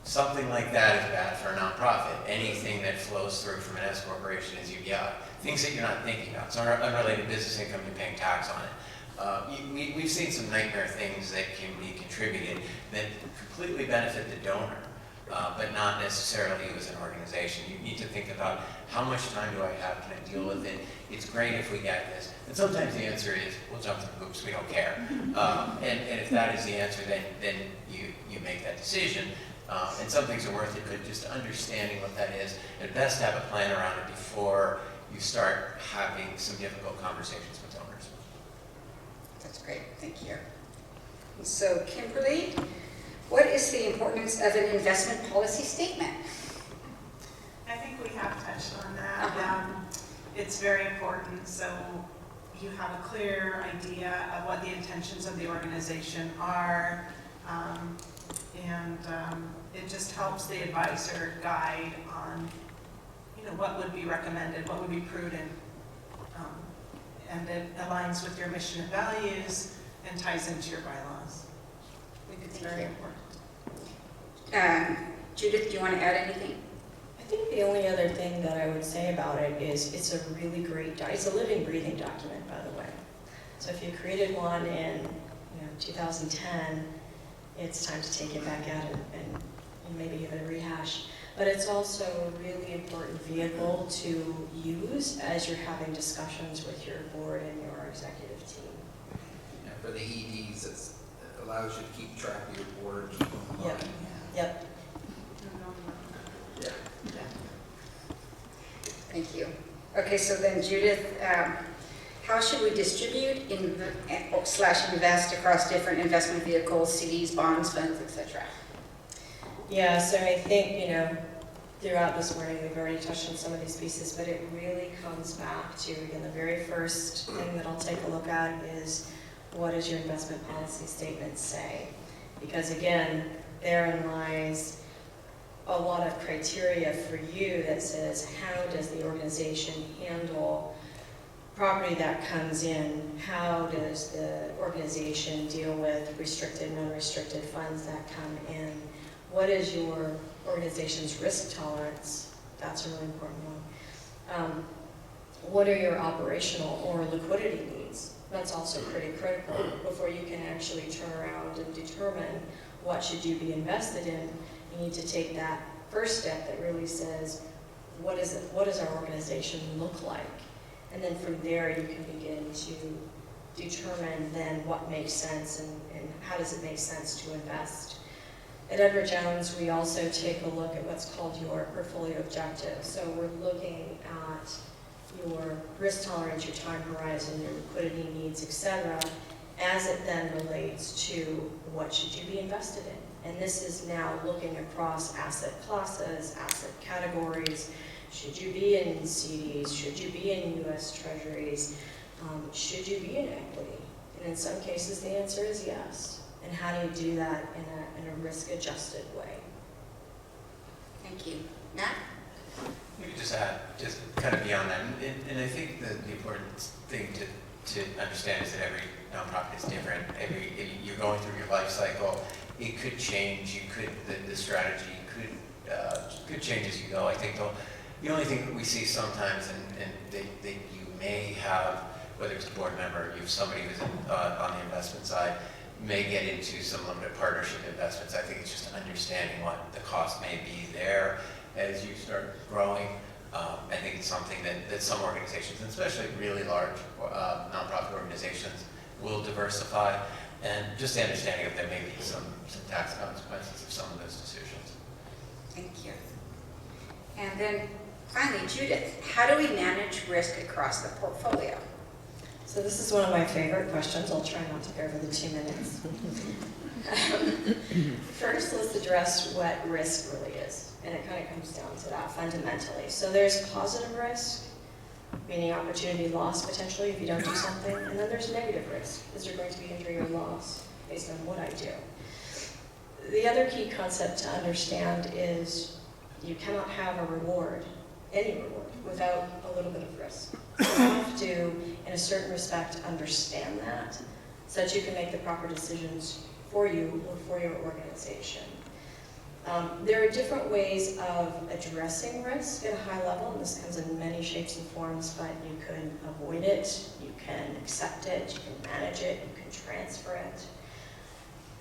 [SPEAKER 3] Something like that is bad for a nonprofit. Anything that flows through from an S corporation is UBI. Things that you're not thinking about. So unrelated business income, you're paying tax on it. We've seen some nightmare things that can be contributed that completely benefit the donor, but not necessarily you as an organization. You need to think about how much time do I have, can I deal with it? It's great if we get this. And sometimes the answer is, we'll jump through hoops, we don't care. And if that is the answer, then you make that decision. And some things are worth it, but just understanding what that is. It's best to have a plan around it before you start having some difficult conversations with donors.
[SPEAKER 1] That's great, thank you. So Kimberly, what is the importance of an investment policy statement?
[SPEAKER 6] I think we have touched on that. It's very important, so you have a clear idea of what the intentions of the organization are, and it just helps the advisor guide on, what would be recommended, what would be prudent, and it aligns with your mission and values and ties into your bylaws. I think it's very important.
[SPEAKER 1] Judith, do you want to add anything?
[SPEAKER 4] I think the only other thing that I would say about it is it's a really great, it's a living, breathing document, by the way. So if you created one in 2010, it's time to take it back out and maybe give it a rehash. But it's also a really important vehicle to use as you're having discussions with your board and your executive team.
[SPEAKER 7] And for the EDs, it allows you to keep track of your board, keep them in line.
[SPEAKER 4] Yep.
[SPEAKER 7] Yeah.
[SPEAKER 1] Thank you. Okay, so then Judith, how should we distribute / invest across different investment vehicles, CDs, bonds, funds, etc.?
[SPEAKER 4] Yeah, so I think, throughout this morning we've already touched on some of these pieces, but it really comes back to, again, the very first thing that I'll take a look at is what does your investment policy statement say? Because again, therein lies a lot of criteria for you that says how does the organization handle property that comes in? How does the organization deal with restricted and unrestricted funds that come in? What is your organization's risk tolerance? That's a really important one. What are your operational or liquidity needs? That's also pretty critical before you can actually turn around and determine what should you be invested in. You need to take that first step that really says, what does our organization look like? And then from there you can begin to determine then what makes sense and how does it make sense to invest. At Edward Jones, we also take a look at what's called your portfolio objective. So we're looking at your risk tolerance, your time horizon, your liquidity needs, etc., as it then relates to what should you be invested in. And this is now looking across asset classes, asset categories. Should you be in CDs? Should you be in U.S. Treasuries? Should you be in equity? And in some cases, the answer is yes. And how do you do that in a risk-adjusted way?
[SPEAKER 1] Thank you. Matt?
[SPEAKER 3] Maybe just add, just kind of beyond that, and I think that the important thing to understand is that every nonprofit is different. You're going through your life cycle. It could change. The strategy could change as you go. I think the only thing that we see sometimes, and that you may have, whether it's a board member, you have somebody who's on the investment side, may get into some limited partnership investments. I think it's just understanding what the cost may be there as you start growing. I think it's something that some organizations, and especially really large nonprofit organizations, will diversify. And just the understanding of there may be some tax consequences of some of those decisions.
[SPEAKER 1] Thank you. And then finally, Judith, how do we manage risk across the portfolio?
[SPEAKER 4] So this is one of my favorite questions. I'll try not to go over the 2 minutes. First, let's address what risk really is. And it kind of comes down to that fundamentally. So there's positive risk, meaning opportunity lost potentially if you don't do something. And then there's negative risk. Is there going to be injury or loss based on what I do? The other key concept to understand is you cannot have a reward, any reward, without a little bit of risk. So you have to, in a certain respect, understand that so that you can make the proper decisions for you or for your organization. There are different ways of addressing risk at a high level, and this comes in many shapes and forms, but you can avoid it, you can accept it, you can manage it, you can transfer it.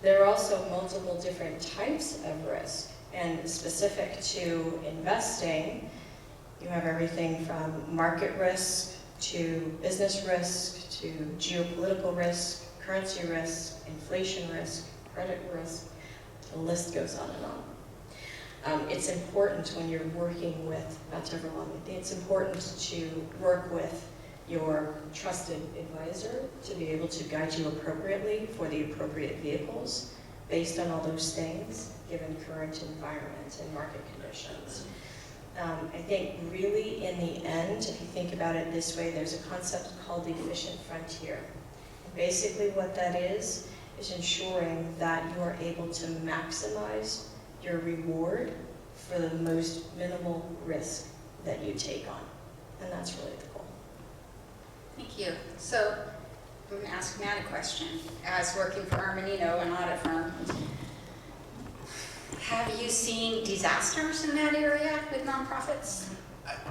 [SPEAKER 4] There are also multiple different types of risk, and specific to investing, you have everything from market risk to business risk to geopolitical risk, currency risk, inflation risk, credit risk. The list goes on and on. It's important when you're working with, not to overwhelm you, it's important to work with your trusted advisor to be able to guide you appropriately for the appropriate vehicles based on all those things, given current environment and market conditions. I think really in the end, if you think about it this way, there's a concept called the efficient frontier. And basically what that is ensuring that you are able to maximize your reward for the most minimal risk that you take on. And that's really the goal.
[SPEAKER 1] Thank you. So I'm going to ask Matt a question. As working for Armanino, an audit firm, have you seen disasters in that area with nonprofits?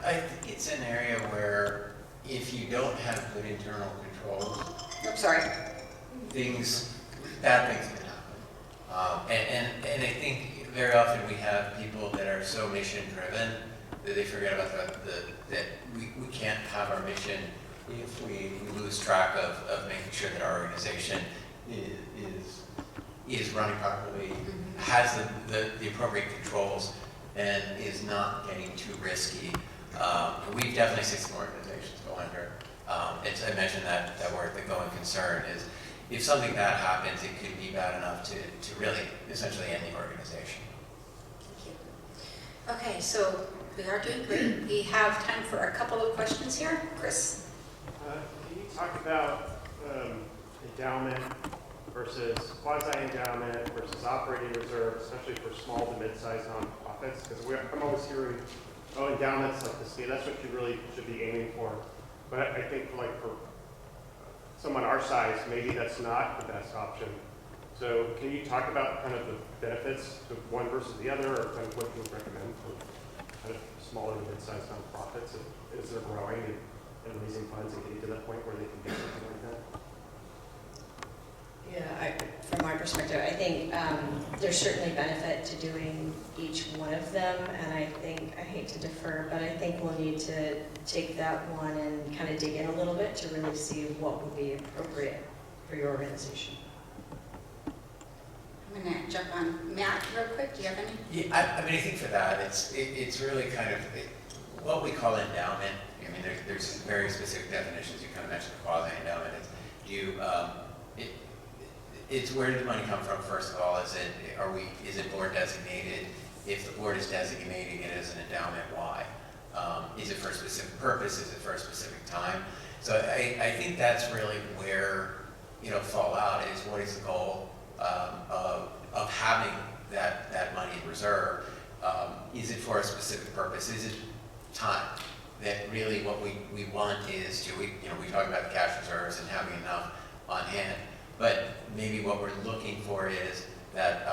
[SPEAKER 3] I think it's an area where if you don't have good internal controls,
[SPEAKER 1] I'm sorry.
[SPEAKER 3] bad things can happen. And I think very often we have people that are so mission driven that they forget about that we can't have our mission if we lose track of making sure that our organization is running properly, has the appropriate controls, and is not getting too risky. We've definitely seen some organizations go under. I mentioned that word, the going concern, is if something bad happens, it could be bad enough to really essentially end the organization.
[SPEAKER 1] Thank you. Okay, so we are doing great. We have time for a couple of questions here. Chris?
[SPEAKER 10] Can you talk about endowment versus quasi-endowment versus operating reserve, especially for small to mid-sized nonprofits? Because I'm always hearing, oh, endowments like this, that's what you really should be aiming for. But I think for someone our size, maybe that's not the best option. So can you talk about kind of the benefits of one versus the other, or kind of what you would recommend for kind of smaller to mid-sized nonprofits as they're growing and raising funds and getting to that point where they can do something like that?
[SPEAKER 4] Yeah, from my perspective, I think there's certainly benefit to doing each one of them, and I hate to defer, but I think we'll need to take that one and kind of dig in a little bit to really see what would be appropriate for your organization.
[SPEAKER 1] I'm going to jump on Matt real quick. Do you have any?
[SPEAKER 3] Yeah, I think for that, it's really kind of what we call endowment. I mean, there's very specific definitions. You kind of mentioned quasi-endowment. It's where did the money come from, first of all? Is it board designated? If the board is designating it as an endowment, why? Is it for a specific purpose? Is it for a specific time? So I think that's really where fall out is what is the goal of having that money in reserve? Is it for a specific purpose? Is it time? That really what we want is we talk about the cash reserves and having enough on hand. But maybe what we're looking for is that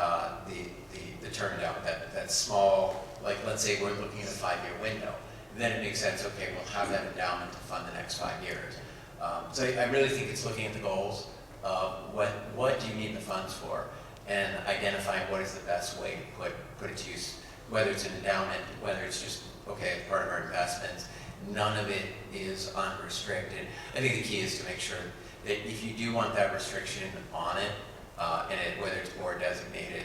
[SPEAKER 3] the turn down, that small, like let's say we're looking at a 5-year window, then it makes sense, okay, we'll have that endowment to fund the next 5 years. So I really think it's looking at the goals of what do you need the funds for, and identifying what is the best way to put it to use, whether it's an endowment, whether it's just, okay, it's part of our investments, none of it is unrestricted. I think the key is to make sure that if you do want that restriction on it, whether it's board designated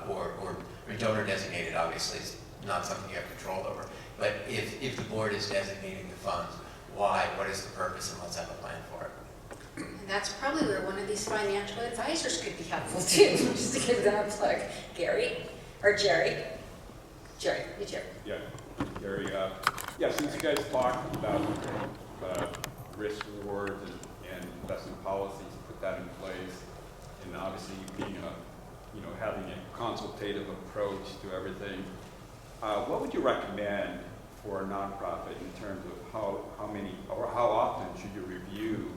[SPEAKER 3] or donor designated, obviously is not something you have control over. But if the board is designating the funds, why? What is the purpose? And let's have a plan for it.
[SPEAKER 1] And that's probably where one of these financial advisors could be helpful too, just to give them a plug. Gary, or Jerry. Jerry, you Jerry.
[SPEAKER 11] Yeah, Gary, yeah, since you guys talked about risk rewards and investment policies, put that in place, and obviously being having a consultative approach to everything, what would you recommend for a nonprofit in terms of how many or how often should you review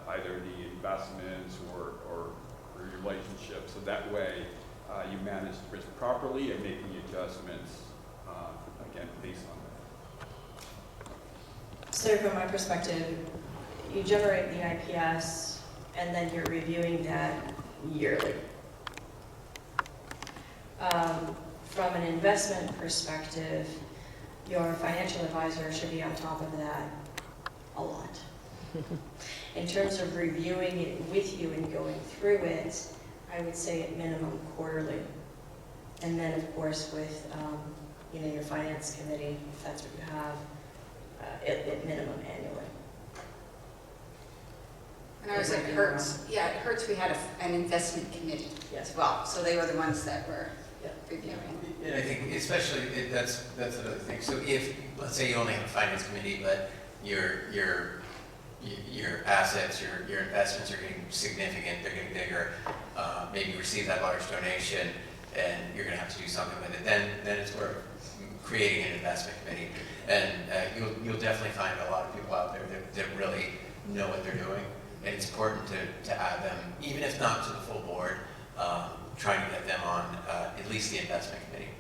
[SPEAKER 11] either the investments or relationships, so that way you manage the risk properly and making adjustments again based on that?
[SPEAKER 4] So from my perspective, you generate the IPS and then you're reviewing that yearly. From an investment perspective, your financial advisor should be on top of that a lot. In terms of reviewing it with you and going through it, I would say at minimum quarterly. And then of course with your finance committee, if that's what you have, at minimum annually.
[SPEAKER 1] When I was at Hertz, yeah, at Hertz we had an investment committee as well. So they were the ones that were reviewing.
[SPEAKER 3] And I think especially, that's another thing. So if, let's say you only have a finance committee, but your assets, your investments are getting significant, they're getting bigger, maybe you receive that large donation and you're gonna have to do something with it, then it's worth creating an investment committee. And you'll definitely find a lot of people out there that really know what they're doing. And it's important to add them, even if not to the full board, trying to get them on at least the investment committee.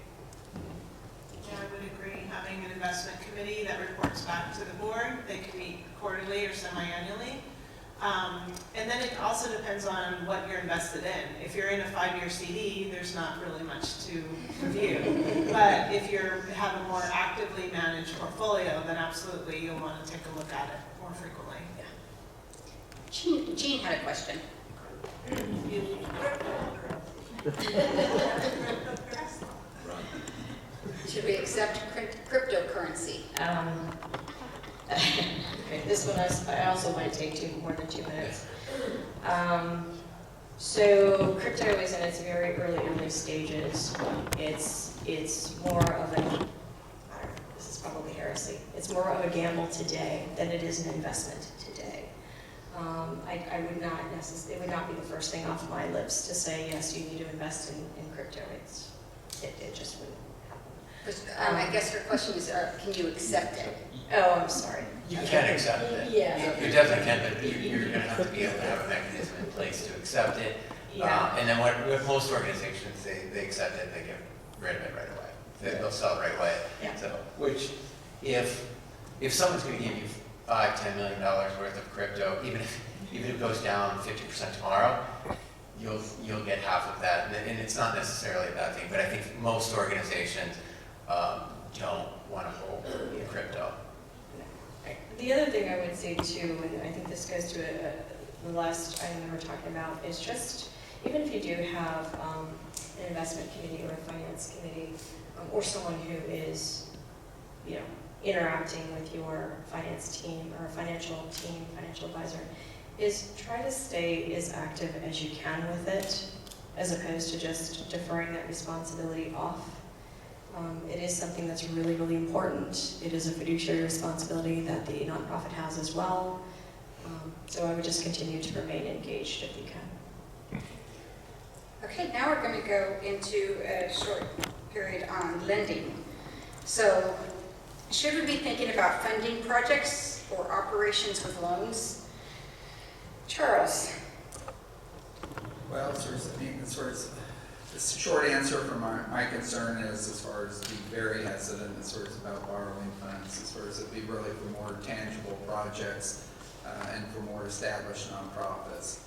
[SPEAKER 6] Yeah, I would agree. Having an investment committee that reports back to the board, they can meet quarterly or semi-annually. And then it also depends on what you're invested in. If you're in a 5-year CD, there's not really much to review. But if you have a more actively managed portfolio, then absolutely you'll want to take a look at it more frequently.
[SPEAKER 1] Jean had a question. Should we accept cryptocurrency?
[SPEAKER 4] Okay, this one I also might take more than 2 minutes. So crypto is in its very early stages. It's more of a, I don't know, this is probably heresy. It's more of a gamble today than it is an investment today. I would not necessarily, it would not be the first thing off my lips to say, yes, you need to invest in crypto. It just wouldn't happen.
[SPEAKER 1] I guess her question is, can you accept it?
[SPEAKER 4] Oh, I'm sorry.
[SPEAKER 3] You can accept it.
[SPEAKER 4] Yeah.
[SPEAKER 3] You definitely can, but you're gonna have to be able to have a mechanism in place to accept it.
[SPEAKER 4] Yeah.
[SPEAKER 3] And then with most organizations, they accept it, they get rid of it right away. They'll sell it right away.
[SPEAKER 4] Yeah.
[SPEAKER 3] So, which, if someone's gonna give you $5–10 million worth of crypto, even if it goes down 50% tomorrow, you'll get half of that. And it's not necessarily a bad thing, but I think most organizations don't want to hold the crypto.
[SPEAKER 4] The other thing I would say too, and I think this goes to the last item that we're talking about, is just even if you do have an investment committee or a finance committee, or someone who is, interacting with your finance team or a financial advisor, is try to stay as active as you can with it, as opposed to just deferring that responsibility off. It is something that's really, really important. It is a fiduciary responsibility that the nonprofit has as well. So I would just continue to remain engaged if you can.
[SPEAKER 1] Okay, now we're going to go into a short period on lending. So, should we be thinking about funding projects or operations with loans? Charles?
[SPEAKER 7] Well, the short answer from my concern is, as far as being very hesitant, about borrowing funds, as far as it be really for more tangible projects and for more established nonprofits.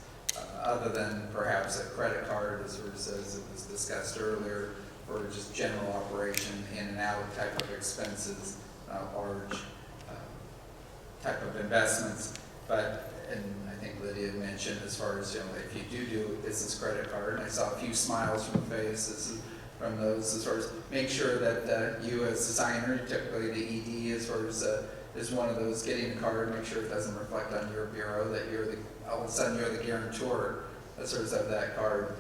[SPEAKER 7] Other than perhaps a credit card, as it was discussed earlier, for just general operation in and out type of expenses, large type of investments. But, and I think Lydia mentioned, as far as, if you do a business credit card, and I saw a few smiles from the faces from those, as far as make sure that you as a signer, typically the ED, as far as is one of those getting the card, make sure it doesn't reflect on your bureau that you're the all of a sudden you're the guarantor of that card.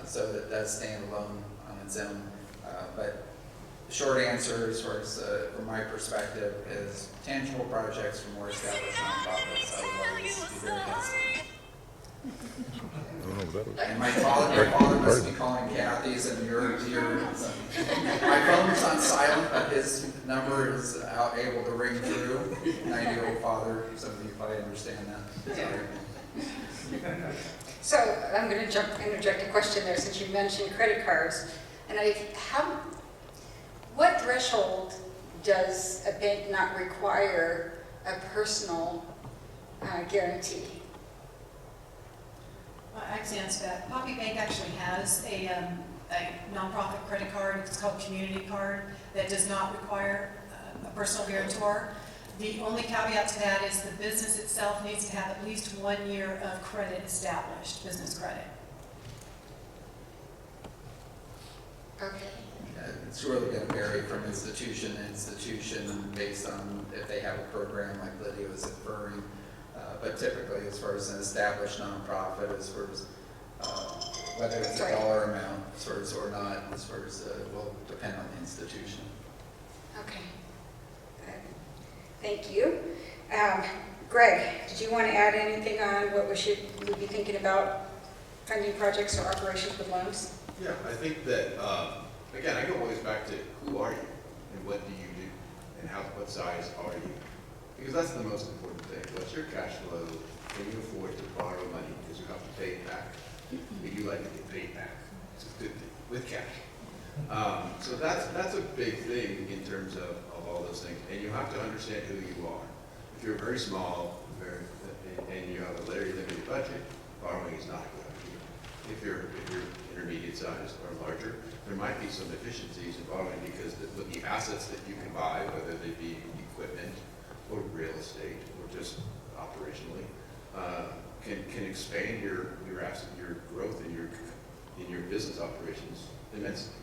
[SPEAKER 7] So it does stand alone on its own. But the short answer, as far as from my perspective, is tangible projects for more established nonprofits. I would always be very hesitant. And my father must be calling Kathy's, and my phone's on silent, but his number is able to ring through. 90-year-old father, some of you probably understand that. Sorry.
[SPEAKER 1] So I'm going to interject a question there since you mentioned credit cards. And what threshold does a bank not require a personal guarantee?
[SPEAKER 5] I can answer that. Poppy Bank actually has a nonprofit credit card. It's called Community Card that does not require a personal guarantor. The only caveat to that is the business itself needs to have at least 1 year of credit established, business credit.
[SPEAKER 1] Okay.
[SPEAKER 7] It's really going to vary from institution to institution based on if they have a program like Lydia was inferring. But typically, as far as an established nonprofit, as far as whether it's a dollar amount, or not, as far as will depend on the institution.
[SPEAKER 1] Okay. Thank you. Greg, did you want to add anything on what we be thinking about funding projects or operations with loans?
[SPEAKER 2] Yeah, I think that, again, I go always back to who are you and what do you do and what size are you? Because that's the most important thing. What's your cash flow? Can you afford to borrow money because you have to pay it back? Would you like to get paid back? It's a good thing with cash. So that's a big thing in terms of all those things. And you have to understand who you are. If you're very small and you have a very limited budget, borrowing is not a good idea. If you're intermediate sized or larger, there might be some efficiencies in borrowing because with the assets that you can buy, whether they be equipment or real estate or just operationally, can expand your growth in your business operations immensely.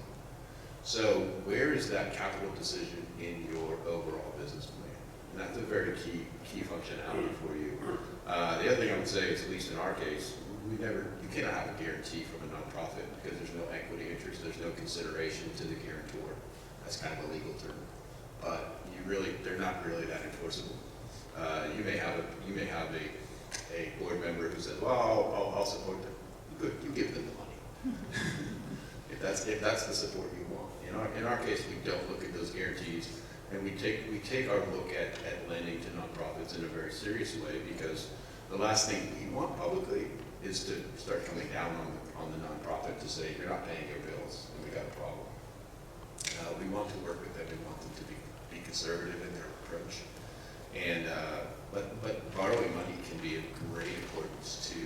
[SPEAKER 2] So where is that capital decision in your overall business plan? And that's a very key functionality for you. The other thing I would say is, at least in our case, you cannot have a guarantee from a nonprofit because there's no equity interest, there's no consideration to the guarantor. That's kind of a legal term, but they're not really that enforceable. You may have a board member who says, well, I'll support them. Good, you give them the money. if that's the support you want. In our case, we don't look at those guarantees, and we take our look at lending to nonprofits in a very serious way, because the last thing we want publicly is to start coming down on the nonprofit to say, you're not paying your bills, and we got a problem. We want to work with them. We want them to be conservative in their approach. And but borrowing money can be of great importance to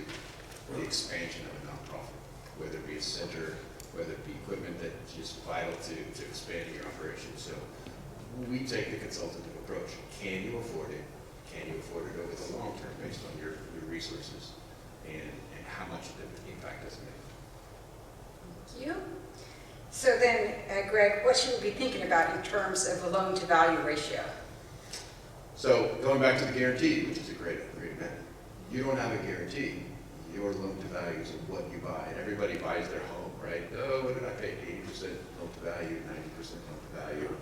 [SPEAKER 2] the expansion of a nonprofit, whether it be a center, whether it be equipment that's just vital to expanding your operation. So we take the consultative approach. Can you afford it? Can you afford it over the long term based on your resources and how much of an impact does it make?
[SPEAKER 1] Thank you. So then, Greg, what should we be thinking about in terms of a loan-to-value ratio?
[SPEAKER 2] So going back to the guarantee, which is a great method, you don't have a guarantee. Your loan-to-value is of what you buy, and everybody buys their home, right? Oh, what did I pay? 80% loan-to-value, 90% loan-to-value.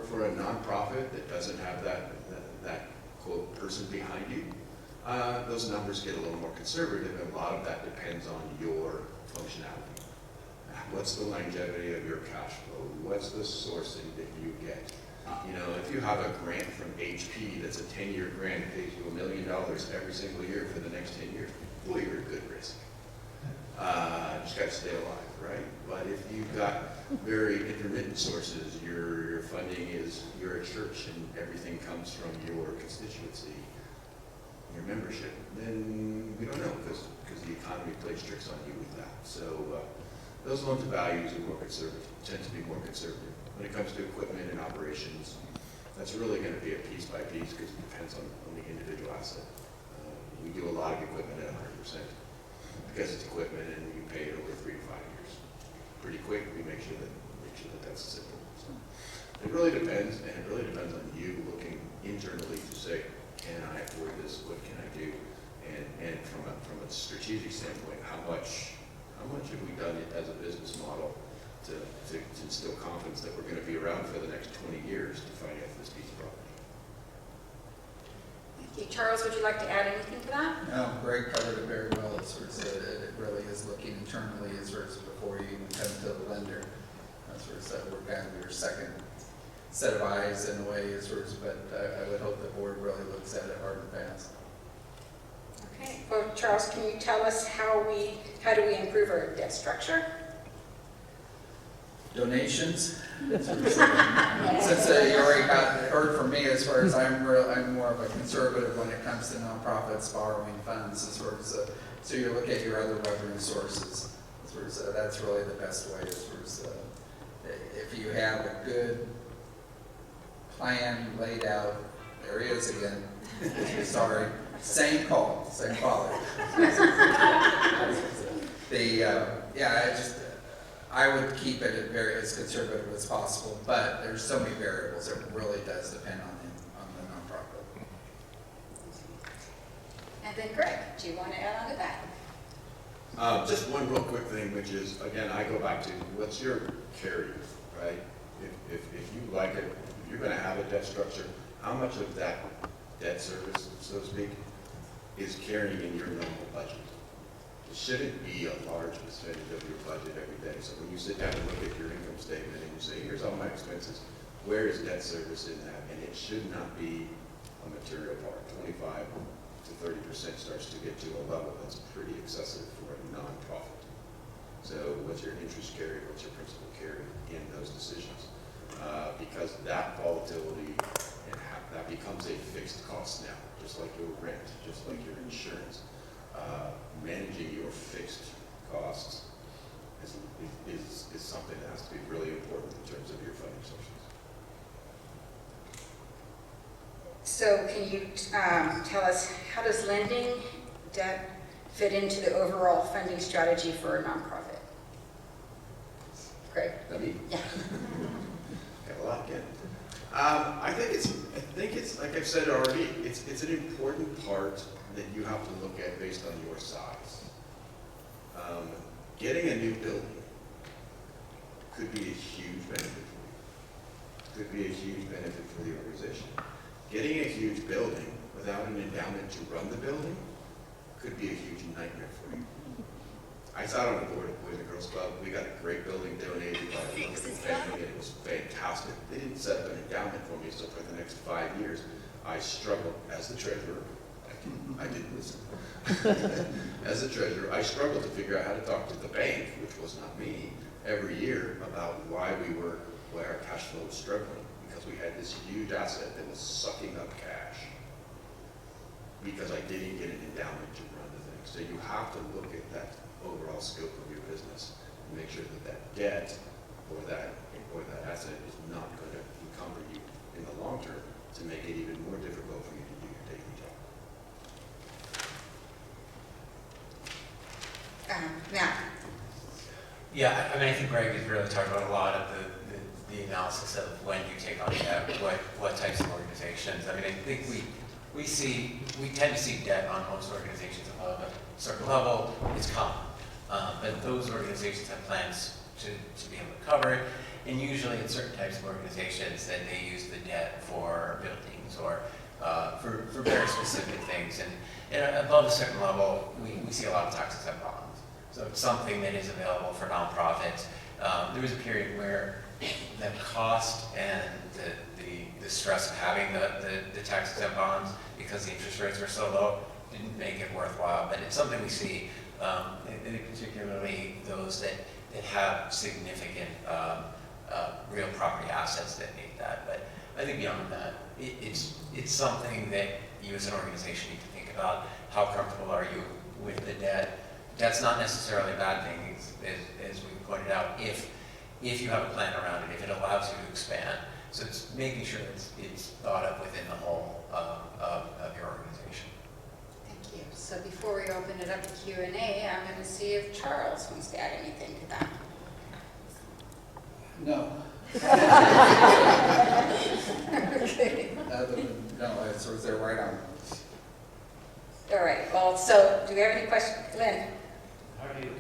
[SPEAKER 2] For a nonprofit that doesn't have that quote person behind you, those numbers get a little more conservative, and a lot of that depends on your functionality. What's the longevity of your cash flow? What's the sourcing that you get? If you have a grant from HP that's a 10-year grant that pays you $1 million every single year for the next 10 years, boy, you're a good risk. You just got to stay alive, right? But if you've got very intermittent sources, your funding is, you're a church and everything comes from your constituency, your membership, then we don't know because the economy plays tricks on you with that. So those loan-to-values are more conservative, tend to be more conservative. When it comes to equipment and operations, that's really going to be a piece by piece because it depends on the individual asset. We do a lot of equipment at 100% because it's equipment and you pay it over 3 to 5 years. Pretty quick, we make sure that that's simple. So it really depends, and it really depends on you looking internally to say, can I afford this? What can I do? and from a strategic standpoint, how much have we done as a business model to instill confidence that we're going to be around for the next 20 years to finance this piece of property?
[SPEAKER 1] Thank you. Charles, would you like to add anything to that?
[SPEAKER 7] No, Greg covered it very well. It sort of said it really is looking internally as sort of before you even come to the lender. Sort of said we're kind of your second set of eyes in a way, sort of, but I would hope the board really looks at it hard and fast.
[SPEAKER 1] Okay. Well, Charles, can you tell us how do we improve our debt structure?
[SPEAKER 7] Donations. Since you already heard from me, as far as I'm more of a conservative when it comes to nonprofits borrowing funds, as far as so you look at your other revenue sources. So that's really the best way. As far as if you have a good plan laid out, there he is again. Sorry, same call, same quality. I would keep it as conservative as possible, but there's so many variables. It really does depend on the nonprofit.
[SPEAKER 1] And then Greg, do you want to add on to that?
[SPEAKER 2] Just one real quick thing, which is, again, I go back to what's your carry, right? If you like it, if you're going to have a debt structure, how much of that debt service, so to speak, is carrying in your normal budget? It shouldn't be a large percentage of your budget every day. So when you sit down and look at your income statement and you say, here's all my expenses, where is debt service in that? And it should not be a material part. 25 to 30% starts to get to a level that's pretty excessive for a nonprofit. So what's your interest carry? What's your principal carry in those decisions? Because that volatility, that becomes a fixed cost now, just like your rent, just like your insurance. Managing your fixed costs is something that has to be really important in terms of your funding sources.
[SPEAKER 1] So can you tell us, how does lending debt fit into the overall funding strategy for a nonprofit? Greg? Yeah.
[SPEAKER 2] Got a lot again. I think it's like I've said already, it's an important part that you have to look at based on your size. Getting a new building could be a huge benefit for you. Could be a huge benefit for the organization. Getting a huge building without an endowment to run the building could be a huge nightmare for you. I sat on the board of Boys and Girls Club. We got a great building donated by a wonderful family, and it was fantastic. They didn't set up an endowment for me, so for the next 5 years, I struggled as the treasurer. I didn't listen. As a treasurer, I struggled to figure out how to talk to the bank, which was not me, every year about why our cash flow was struggling, because we had this huge asset that was sucking up cash because I didn't get an endowment to run the thing. So you have to look at that overall scope of your business and make sure that that debt or that asset is not going to encumber you in the long term to make it even more difficult for you to do your daily job.
[SPEAKER 1] Matt?
[SPEAKER 3] Yeah, I mean, I think Greg has really talked about a lot of the analysis of when you take on debt, what types of organizations. I mean, I think we tend to see debt on most organizations above a certain level. It's common, but those organizations have plans to be able to cover it. And usually in certain types of organizations, then they use the debt for buildings or for very specific things. And above a certain level, we see a lot of tax-exempt bonds. So it's something that is available for nonprofits. There was a period where the cost and the stress of having the tax-exempt bonds, because the interest rates were so low, didn't make it worthwhile. But it's something we see, and particularly those that have significant real property assets that need that. But I think beyond that, it's something that you as an organization need to think about. How comfortable are you with the debt? That's not necessarily a bad thing, as we pointed out, if you have a plan around it, if it allows you to expand. So it's making sure it's thought of within the whole of your organization.
[SPEAKER 1] Thank you. So before we open it up to Q&A, I'm going to see if Charles wants to add anything to that.
[SPEAKER 7] No.
[SPEAKER 1] Okay.
[SPEAKER 7] Other than, no, it's sort of they're right on.
[SPEAKER 1] All All right, well, so do we have any questions? Lynn?
[SPEAKER 12] How do you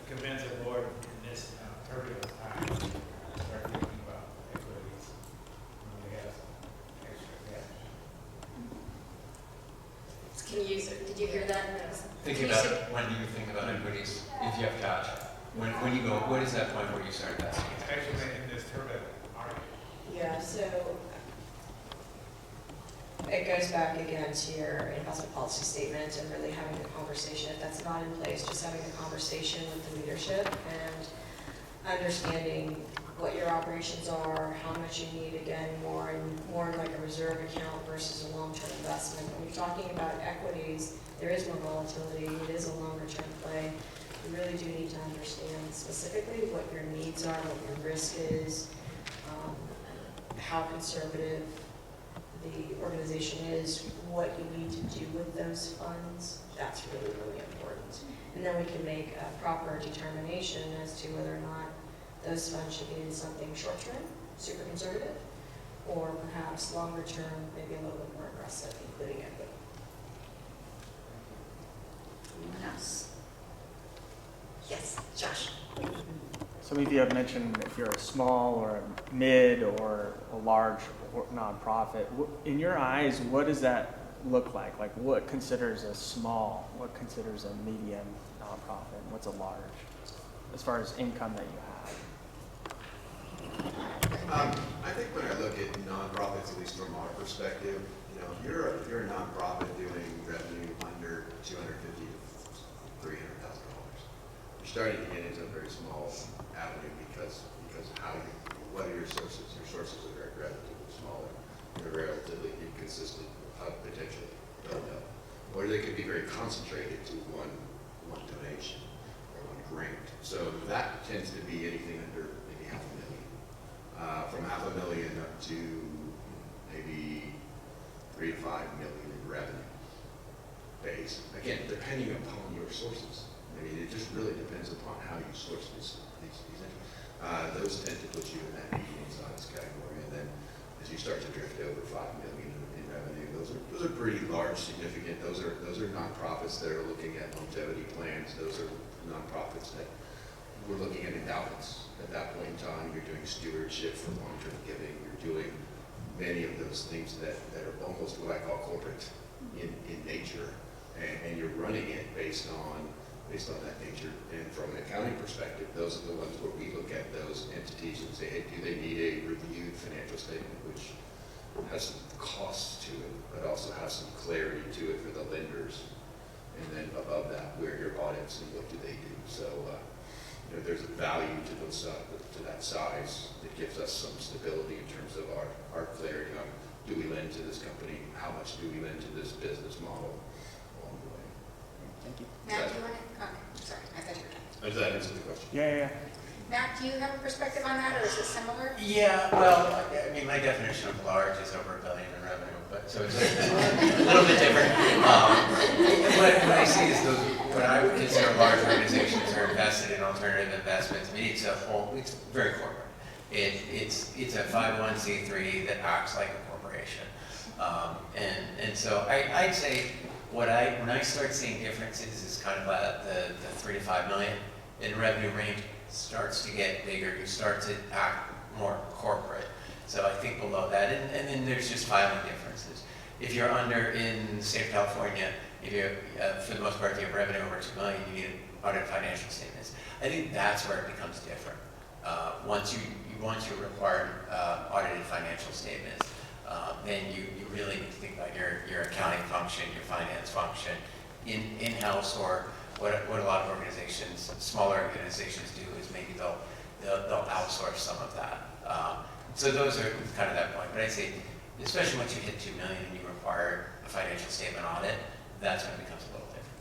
[SPEAKER 12] convince a board in this turbulent time to start thinking about equities when we have extra cash?
[SPEAKER 1] Can you use it? Did you hear that?
[SPEAKER 3] Thinking about it, when do you think about equities, if you have cash? When you go, what is that point where you start investing?
[SPEAKER 12] Especially in this turbulent market.
[SPEAKER 4] Yeah, so it goes back again to your investment policy statement and really having the conversation. If that's not in place, just having a conversation with the leadership and understanding what your operations are, how much you need, again, more like a reserve account versus a long-term investment. When you're talking about equities, there is more volatility, it is a longer-term play. You really do need to understand specifically what your needs are, what your risk is, how conservative the organization is, what you need to do with those funds. That's really, really important. And then we can make a proper determination as to whether or not those funds should be in something short-term, super conservative, or perhaps longer-term, maybe a little bit more aggressive, including equity.
[SPEAKER 1] Anyone else? Yes, Josh.
[SPEAKER 9] Some of you have mentioned if you're a small or a mid or a large or nonprofit. In your eyes, what does that look like? Like what considers a small, what considers a medium nonprofit, and what's a large, as far as income that you have?
[SPEAKER 2] I think when I look at nonprofits, at least from our perspective, you know, if you're a nonprofit doing revenue under $250,000 to $300,000, you're starting to get into a very small avenue because what are your sources? Your sources are relatively smaller. They're relatively inconsistent, potentially. Don't know. Or they could be very concentrated to one donation or one grant. So that tends to be anything under maybe $500,000. From $500,000 up to maybe $3 to $5 million in revenue base. Again, depending upon your sources. I mean, it just really depends upon how you source these things. Those tend to put you in that medium size category, and then as you start to drift over $5 million in revenue, those are pretty large, significant. Those are nonprofits that are looking at longevity plans. Those are nonprofits that we're looking at endowments. At that point in time, you're doing stewardship for long-term giving. You're doing many of those things that are almost what I call corporate in nature, and you're running it based on that nature. And from an accounting perspective, those are the ones where we look at those entities and say, hey, do they need a reviewed financial statement, which has some costs to it, but also has some clarity to it for the lenders. And then above that, where your audits and what do they do. So you know, there's a value to that size that gives us some stability in terms of our clarity on, do we lend to this company? How much do we lend to this business model along the way?
[SPEAKER 9] Thank you.
[SPEAKER 1] Matt, do you want to? Sorry, I thought you were done.
[SPEAKER 2] Does that answer the question?
[SPEAKER 9] Yeah.
[SPEAKER 1] Matt, do you have a perspective on that, or is it similar?
[SPEAKER 3] Yeah, well, I mean, my definition of large is over $1 billion in revenue, but so it's a little bit different. What I see is what I would consider large organizations are invested in alternative investments. To me, it's very corporate. It's a 501c3 that acts like a corporation. And so I'd say when I start seeing differences is kind of the 3 to 5 million in revenue range starts to get bigger. You start to act more corporate. So I think below that, and then there's just filing differences. If you're in the state of California, if you for the most part, if you have revenue over 2 million, you need audited financial statements. I think that's where it becomes different. Once you require audited financial statements, then you really need to think about your accounting function, your finance function, in-house, or what a lot of organizations, smaller organizations do is maybe they'll outsource some of that. So those are kind of that point. But I'd say, especially once you hit 2 million and you require a financial statement audit, that's when it becomes a little different.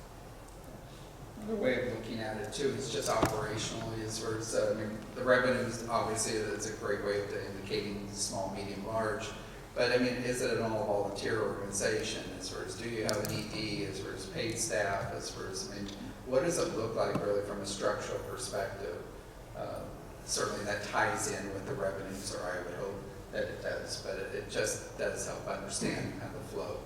[SPEAKER 7] Another way of looking at it too is just operationally, is where it's, I mean, the revenues, obviously, it's a great way of indicating small, medium, large. But I mean, is it an all volunteer organization? As far as, do you have an ED? As far as paid staff? As far as, I mean, what does it look like really from a structural perspective? Certainly that ties in with the revenues, or I would hope that it does, but it just does help understand kind of the flow.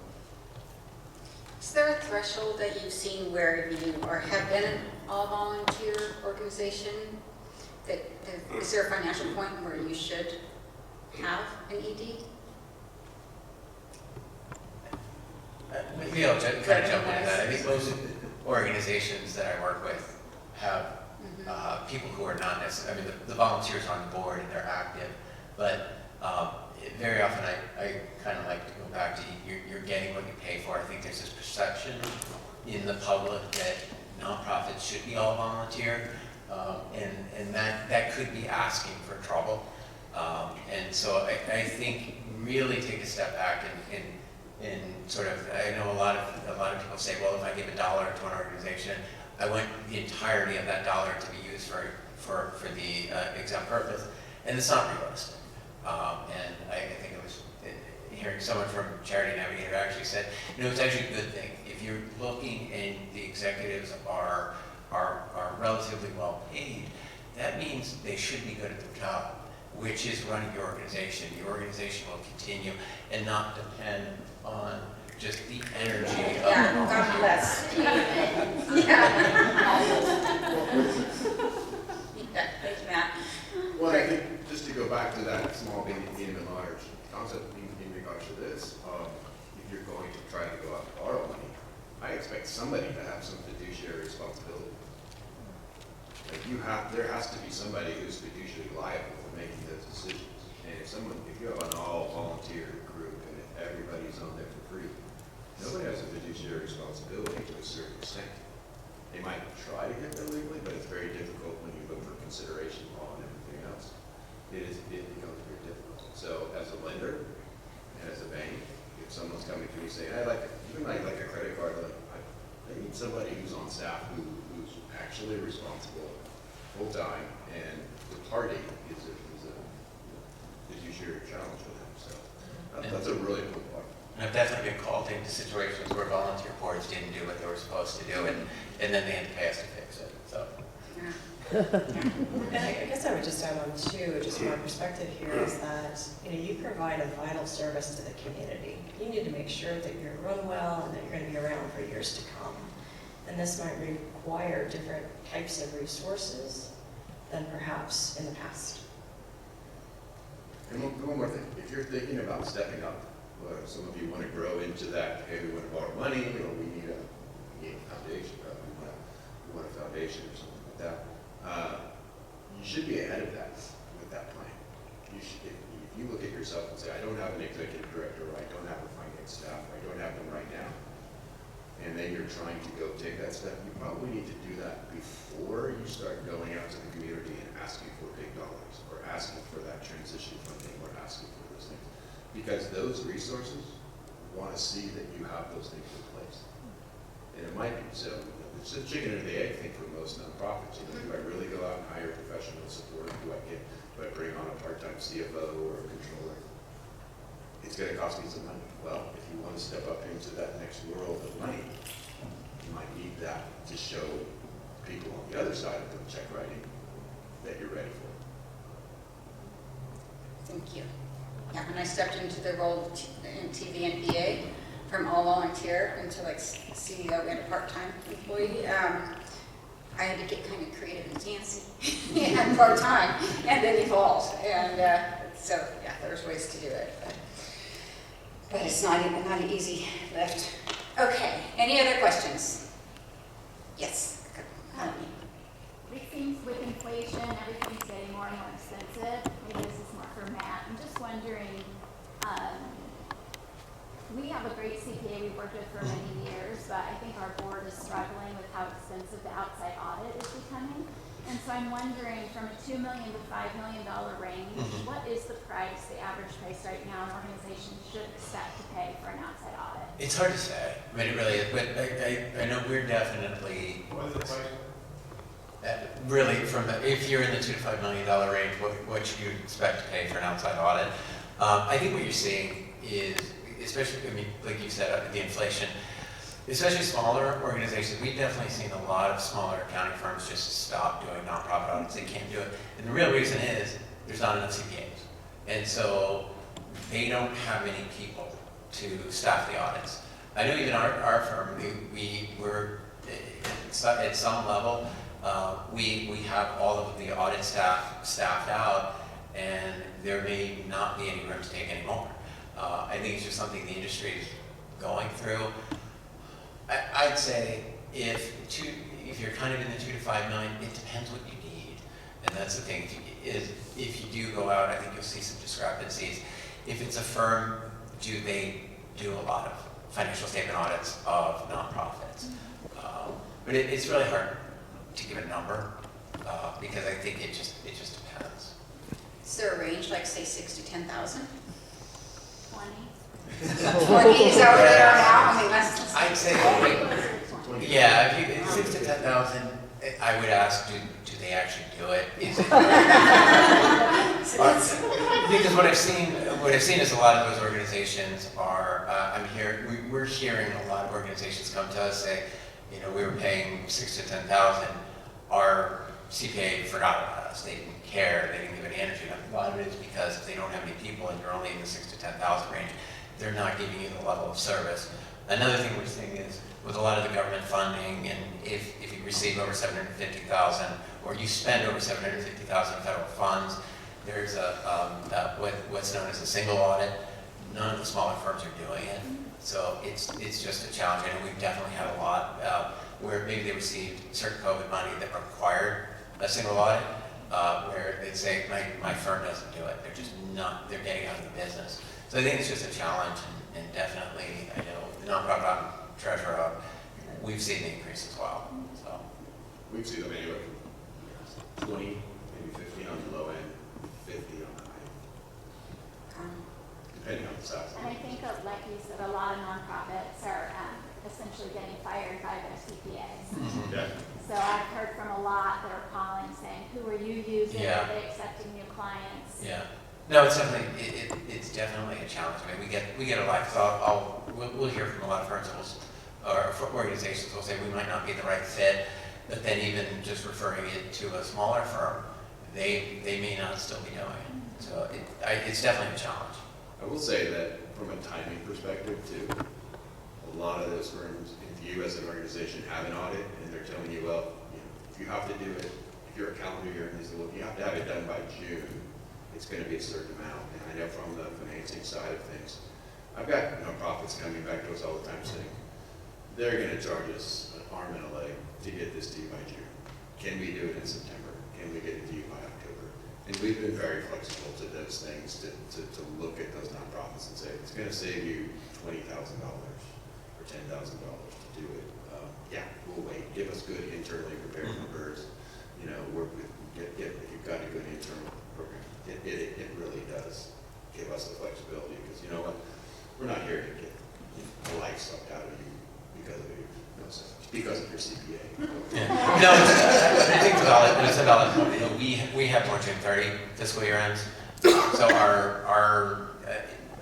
[SPEAKER 1] Is there a threshold that you've seen where you have been an all-volunteer organization? Is there a financial point where you should have an ED?
[SPEAKER 3] Maybe I'll kind of jump into that. I think most organizations that I work with have people who are not necessarily, I mean, the volunteers are on the board and they're active, but very often I kind of like to go back to you're getting what you pay for. I think there's this perception in the public that nonprofits should be all volunteer, and that could be asking for trouble. And so I think really take a step back and sort of, I know a lot of people say, well, if I give $1 to an organization, I want the entirety of that dollar to be used for the exempt purpose, and it's not realistic. And I think it was hearing someone from Charity Navigator actually said, it's actually a good thing. If you're looking and the executives are relatively well paid, that means they should be good at their job, which is running your organization. Your organization will continue and not depend on just the energy of
[SPEAKER 1] God bless. Yeah, thank you, Matt.
[SPEAKER 2] Well, I think just to go back to that small, medium, and large concept in regards to this, if you're going to try to go out and borrow money, I expect somebody to have some fiduciary responsibility. Like there has to be somebody who's fiduciary liable for making those decisions. And if you have an all-volunteer group and if everybody's on there for free, nobody has a fiduciary responsibility to a certain extent. They might try to get there legally, but it's very difficult when you look for consideration law and everything else. It becomes very difficult. So as a lender and as a bank, if someone's coming to me saying, I like a credit card, I need somebody who's on staff who's actually responsible full time, and the party is a fiduciary challenge with them. So that's a really important part.
[SPEAKER 3] And I've definitely been called into situations where volunteer boards didn't do what they were supposed to do, and then they had to pay us to fix it. So.
[SPEAKER 4] And I guess I would just add on too, just from our perspective here, is that you provide a vital service to the community. You need to make sure that you're run well and that you're going to be around for years to come. And this might require different types of resources than perhaps in the past.
[SPEAKER 2] And one more thing, if you're thinking about stepping up, some of you want to grow into that, hey, we want to borrow money, or we need a foundation, we want a foundation or something like that. You should be ahead of that with that plan. If you look at yourself and say, I don't have an executive director, or I don't have a finance staff, or I don't have them right now, and then you're trying to go take that step, you probably need to do that before you start going out to the community and asking for big dollars, or asking for that transition funding, or asking for those things. Because those resources want to see that you have those things in place. And it might be so. It's a chicken and the egg thing for most nonprofits. Do I really go out and hire professional support? Do I bring on a part-time CFO or a controller? It's going to cost me some money. Well, if you want to step up into that next world of money, you might need that to show people on the other side of the check writing that you're ready for.
[SPEAKER 1] Thank you. Yeah, when I stepped into the role in TVNPA, from all volunteer into like CEO and a part-time employee, I had to get kind of creative and fancy and part-time, and then evolved. And so, yeah, there's ways to do it, but it's not an easy lift. Okay, any other questions? Yes.
[SPEAKER 13] It seems with inflation, everything's getting more and more expensive. Maybe this is more for Matt. I'm just wondering, we have a great CPA we've worked with for many years, but I think our board is struggling with how expensive the outside audit is becoming. And so I'm wondering, from a $2 million to $5 million range, what is the price, the average price right now an organization should expect to pay for an outside audit?
[SPEAKER 3] It's hard to say. I mean, it really is. But I know we're definitely
[SPEAKER 8] What is the price?
[SPEAKER 3] really if you're in the $2 to $5 million range, what should you expect to pay for an outside audit? I think what you're seeing is, especially, I mean, like you said, the inflation, especially smaller organizations, we've definitely seen a lot of smaller accounting firms just stop doing nonprofit audits. They can't do it. And the real reason is there's not enough CPAs. And so they don't have many people to staff the audits. I know even our firm, we were, at some level, we have all of the audit staff staffed out, and there may not be any room to take any more. I think it's just something the industry is going through. I'd say if you're kind of in the 2 to 5 million, it depends what you need, and that's the thing. If you do go out, I think you'll see some discrepancies. If it's a firm, do they do a lot of financial statement audits of nonprofits? But it's really hard to give a number because I think it just depends.
[SPEAKER 1] Is there a range, like say 6 to 10,000?
[SPEAKER 13] 20?
[SPEAKER 1] 20 is that where they are now? I mean, that's.
[SPEAKER 3] I'd say, yeah, if you, 6 to 10,000, I would ask, do they actually do it? Is it? Because what I've seen is a lot of those organizations are, we're hearing a lot of organizations come to us say, you know, we were paying 6 to 10,000. Our CPA forgot about us. They didn't care. They didn't give any energy. And a lot of it is because if they don't have any people and you're only in the 6 to 10,000 range, they're not giving you the level of service. Another thing we're seeing is with a lot of the government funding, and if you receive over 750,000 or you spend over 750,000 federal funds, there's what's known as a single audit. None of the smaller firms are doing it. So it's just a challenge, and we've definitely had a lot where maybe they received certain COVID money that required a single audit, where they'd say, my firm doesn't do it. They're just not, they're getting out of the business. So I think it's just a challenge, and definitely, I know the nonprofit I'm treasurer of, we've seen the increase as well. So
[SPEAKER 2] We've seen them anywhere from 20, maybe 50 on the low end, 50 on the high end, depending on the size.
[SPEAKER 13] And I think, like you said, a lot of nonprofits are essentially getting fired by their CPAs.
[SPEAKER 2] Yeah.
[SPEAKER 13] So I've heard from a lot that are calling saying, who are you using?
[SPEAKER 3] Yeah.
[SPEAKER 13] Are they accepting new clients?
[SPEAKER 3] yeah, no, it's definitely it's definitely a challenge. I mean, we get a lot. So we'll hear from a lot of firms or organizations will say we might not be the right fit, but then even just referring it to a smaller firm, they may not still be doing it. So it's definitely a challenge.
[SPEAKER 2] I will say that from a timing perspective too, a lot of those firms, if you as an organization have an audit and they're telling you, well, you know, if you have to do it, if you're a calendar year and you have to have it done by June, it's going to be a certain amount. And I know from the financing side of things, I've got nonprofits coming back to us all the time saying, they're going to charge us an arm and a leg to get this to you by June. Can we do it in September? Can we get it to you by October? And we've been very flexible to those things to look at those nonprofits and say, it's going to save you $20,000 or $10,000 to do it. Yeah, we'll wait. Give us good internally prepared numbers. You know, work with, if you've got a good internal program. It really does give us the flexibility because you know what? We're not here to get the life sucked out of you because of your, because of your CPA.
[SPEAKER 3] Yeah. No, I think it's a valid point. You know, we have more June 30 fiscal year ends, so our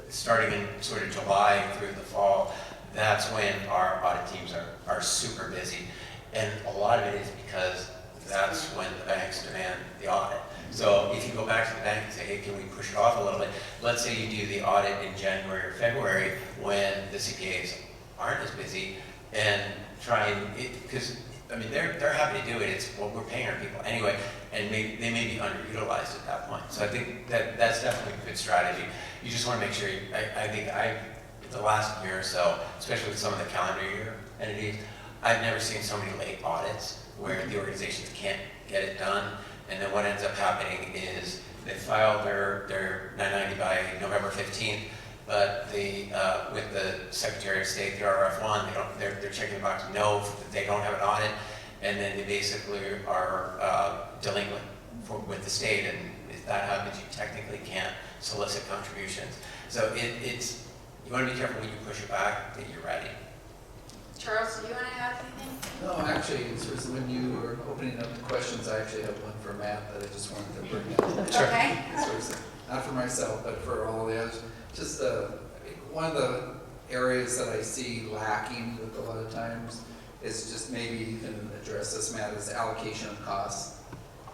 [SPEAKER 3] starting in sort of July through the fall, that's when our audit teams are super busy, and a lot of it is because that's when the banks demand the audit. So if you go back to the bank and say, hey, can we push it off a little bit? Let's say you do the audit in January or February when the CPAs aren't as busy, and try and, because I mean, they're happy to do it. It's what we're paying our people anyway, and they may be underutilized at that point. So I think that's definitely a good strategy. You just want to make sure, I think the last year or so, especially with some of the calendar year entities, I've never seen so many late audits where the organizations can't get it done. And then what ends up happening is they file their 990 by November 15th, but with the Secretary of State, the RF1, they're checking the box no, that they don't have an audit, and then they basically are delinquent with the state, and if that happens, you technically can't solicit contributions. So you want to be careful when you push it back that you're ready.
[SPEAKER 1] Charles, do you want to add anything?
[SPEAKER 7] No, actually, when you were opening up the questions, I actually have one for Matt that I just wanted to bring up.
[SPEAKER 1] Okay.
[SPEAKER 7] Not for myself, but for all the others. Just one of the areas that I see lacking with a lot of times is just maybe you can address this, Matt, is allocation of costs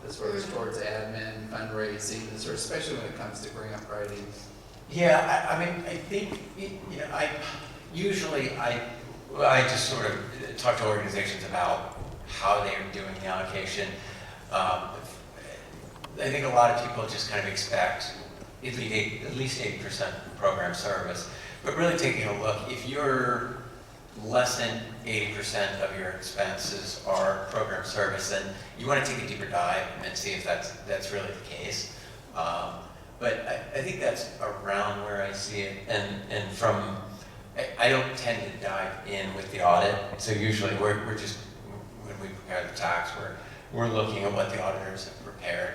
[SPEAKER 7] as far as towards admin, fundraising, especially when it comes to grant writing.
[SPEAKER 3] Yeah, I mean, I think, you know, Usually I just sort of talk to organizations about how they are doing the allocation. I think a lot of people just kind of expect at least 8% program service, but really taking a look, if you're less than 80% of your expenses are program service, then you want to take a deeper dive and see if that's really the case. But I think that's around where I see it, and from, I don't tend to dive in with the audit, so usually we're just, when we prepare the tax, we're looking at what the auditors have prepared.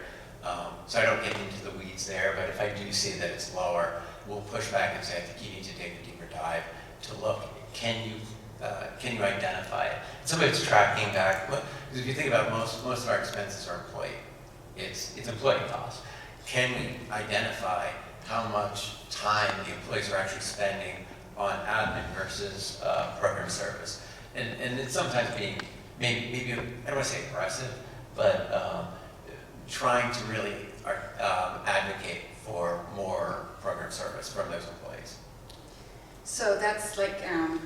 [SPEAKER 3] So I don't get into the weeds there, but if I do see that it's lower, we'll push back and say, I think you need to take a deeper dive to look, can you identify it? Some of it's tracking back, because if you think about most of our expenses are employee, it's employee costs. Can we identify how much time the employees are actually spending on admin versus program service? And it's sometimes being, maybe I don't want to say aggressive, but trying to really advocate for more program service from those employees.
[SPEAKER 1] So that's like a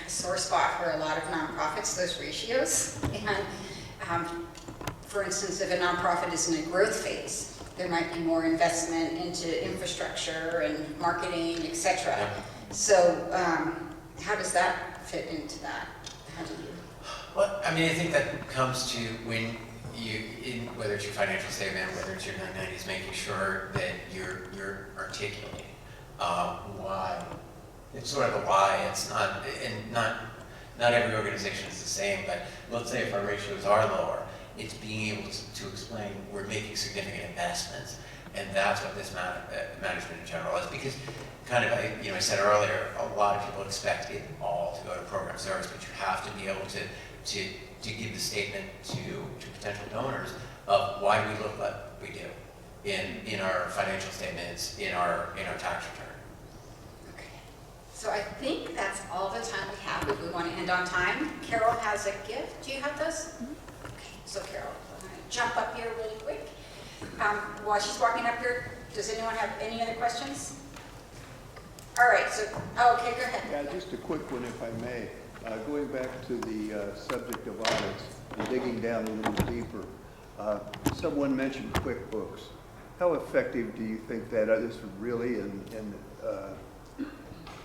[SPEAKER 1] sore spot for a lot of nonprofits, those ratios. And for instance, if a nonprofit is in a growth phase, there might be more investment into infrastructure and marketing, et cetera.
[SPEAKER 3] Yeah.
[SPEAKER 1] So how does that fit into that? How do you?
[SPEAKER 3] Well, I mean, I think that comes to when whether it's your financial statement, whether it's your 990s, making sure that you're articulating why. It's sort of the why. It's not, and not every organization is the same, but let's say if our ratios are lower, it's being able to explain we're making significant investments, and that's what this management in general is. Because kind of, I said earlier, a lot of people expect it all to go to program service, but you have to be able to give the statement to potential donors of why we look like we do in our financial statements, in our tax return.
[SPEAKER 1] Okay. So I think that's all the time we have if we want to end on time. Carol has a gift. Do you have those? Mm-hmm. Okay. So Carol, I'm going to jump up here really quick. While she's walking up here, does anyone have any other questions? All right. So, okay, go ahead.
[SPEAKER 14] Yeah, just a quick one if I may. Going back to the subject of audits and digging down a little deeper, someone mentioned QuickBooks. How effective do you think that is really in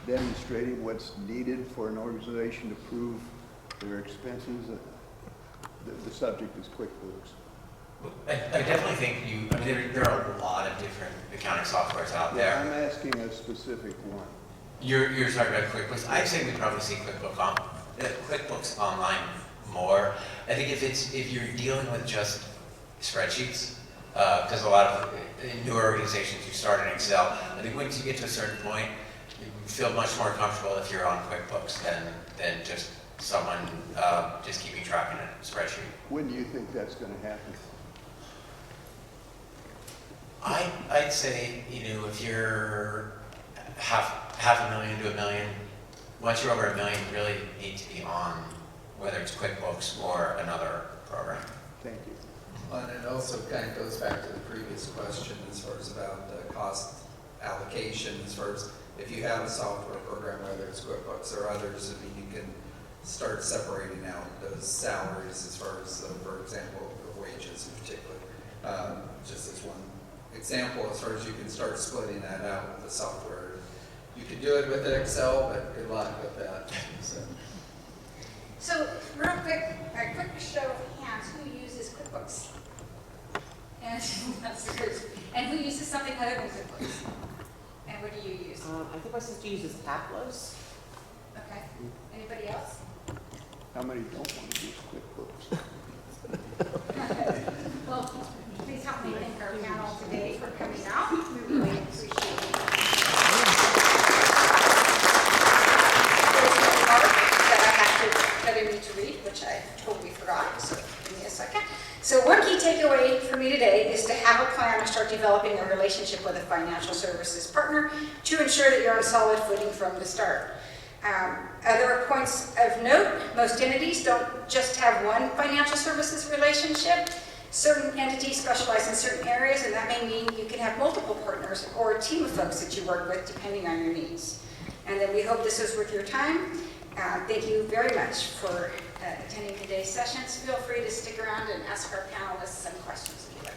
[SPEAKER 14] demonstrating what's needed for an organization to prove their expenses? The subject is QuickBooks.
[SPEAKER 3] I definitely think there are a lot of different accounting softwares out there.
[SPEAKER 14] I'm asking a specific one.
[SPEAKER 3] You're talking about QuickBooks. I'd say we probably see QuickBooks online more. I think if you're dealing with just spreadsheets, because a lot of newer organizations, you start in Excel. I think once you get to a certain point, you feel much more comfortable if you're on QuickBooks than just someone just keeping track in a spreadsheet.
[SPEAKER 14] When do you think that's going to happen?
[SPEAKER 3] I'd say, if you're $500,000 to $1 million, once you're over $1 million, you really need to be on whether it's QuickBooks or another program.
[SPEAKER 14] Thank you.
[SPEAKER 7] And it also kind of goes back to the previous question as far as about the cost allocation, as far as if you have a software program, whether it's QuickBooks or others, you can start separating out those salaries as far as, for example, the wages in particular. Just as one example, as far as you can start splitting that out with the software. You can do it with Excel, but good luck with that.
[SPEAKER 1] So real quick, a quick show of hands, who uses QuickBooks? And who uses something other than QuickBooks? And what do you use?
[SPEAKER 15] I think my sister uses Tableaus.
[SPEAKER 1] Okay. Anybody else?
[SPEAKER 14] How many don't want to use QuickBooks?
[SPEAKER 1] Well, please help me thank our panel today for coming out. We really appreciate it. That I need to read, which I totally forgot, so give me a second. So one key takeaway for me today is to have a plan to start developing a relationship with a financial services partner to ensure that you're on solid footing from the start. Other points of note, most entities don't just have one financial services relationship. Certain entities specialize in certain areas, and that may mean you can have multiple partners or a team of folks that you work with depending on your needs. And then we hope this was worth your time. Thank you very much for attending today's sessions. Feel free to stick around and ask our panelists some questions if you like.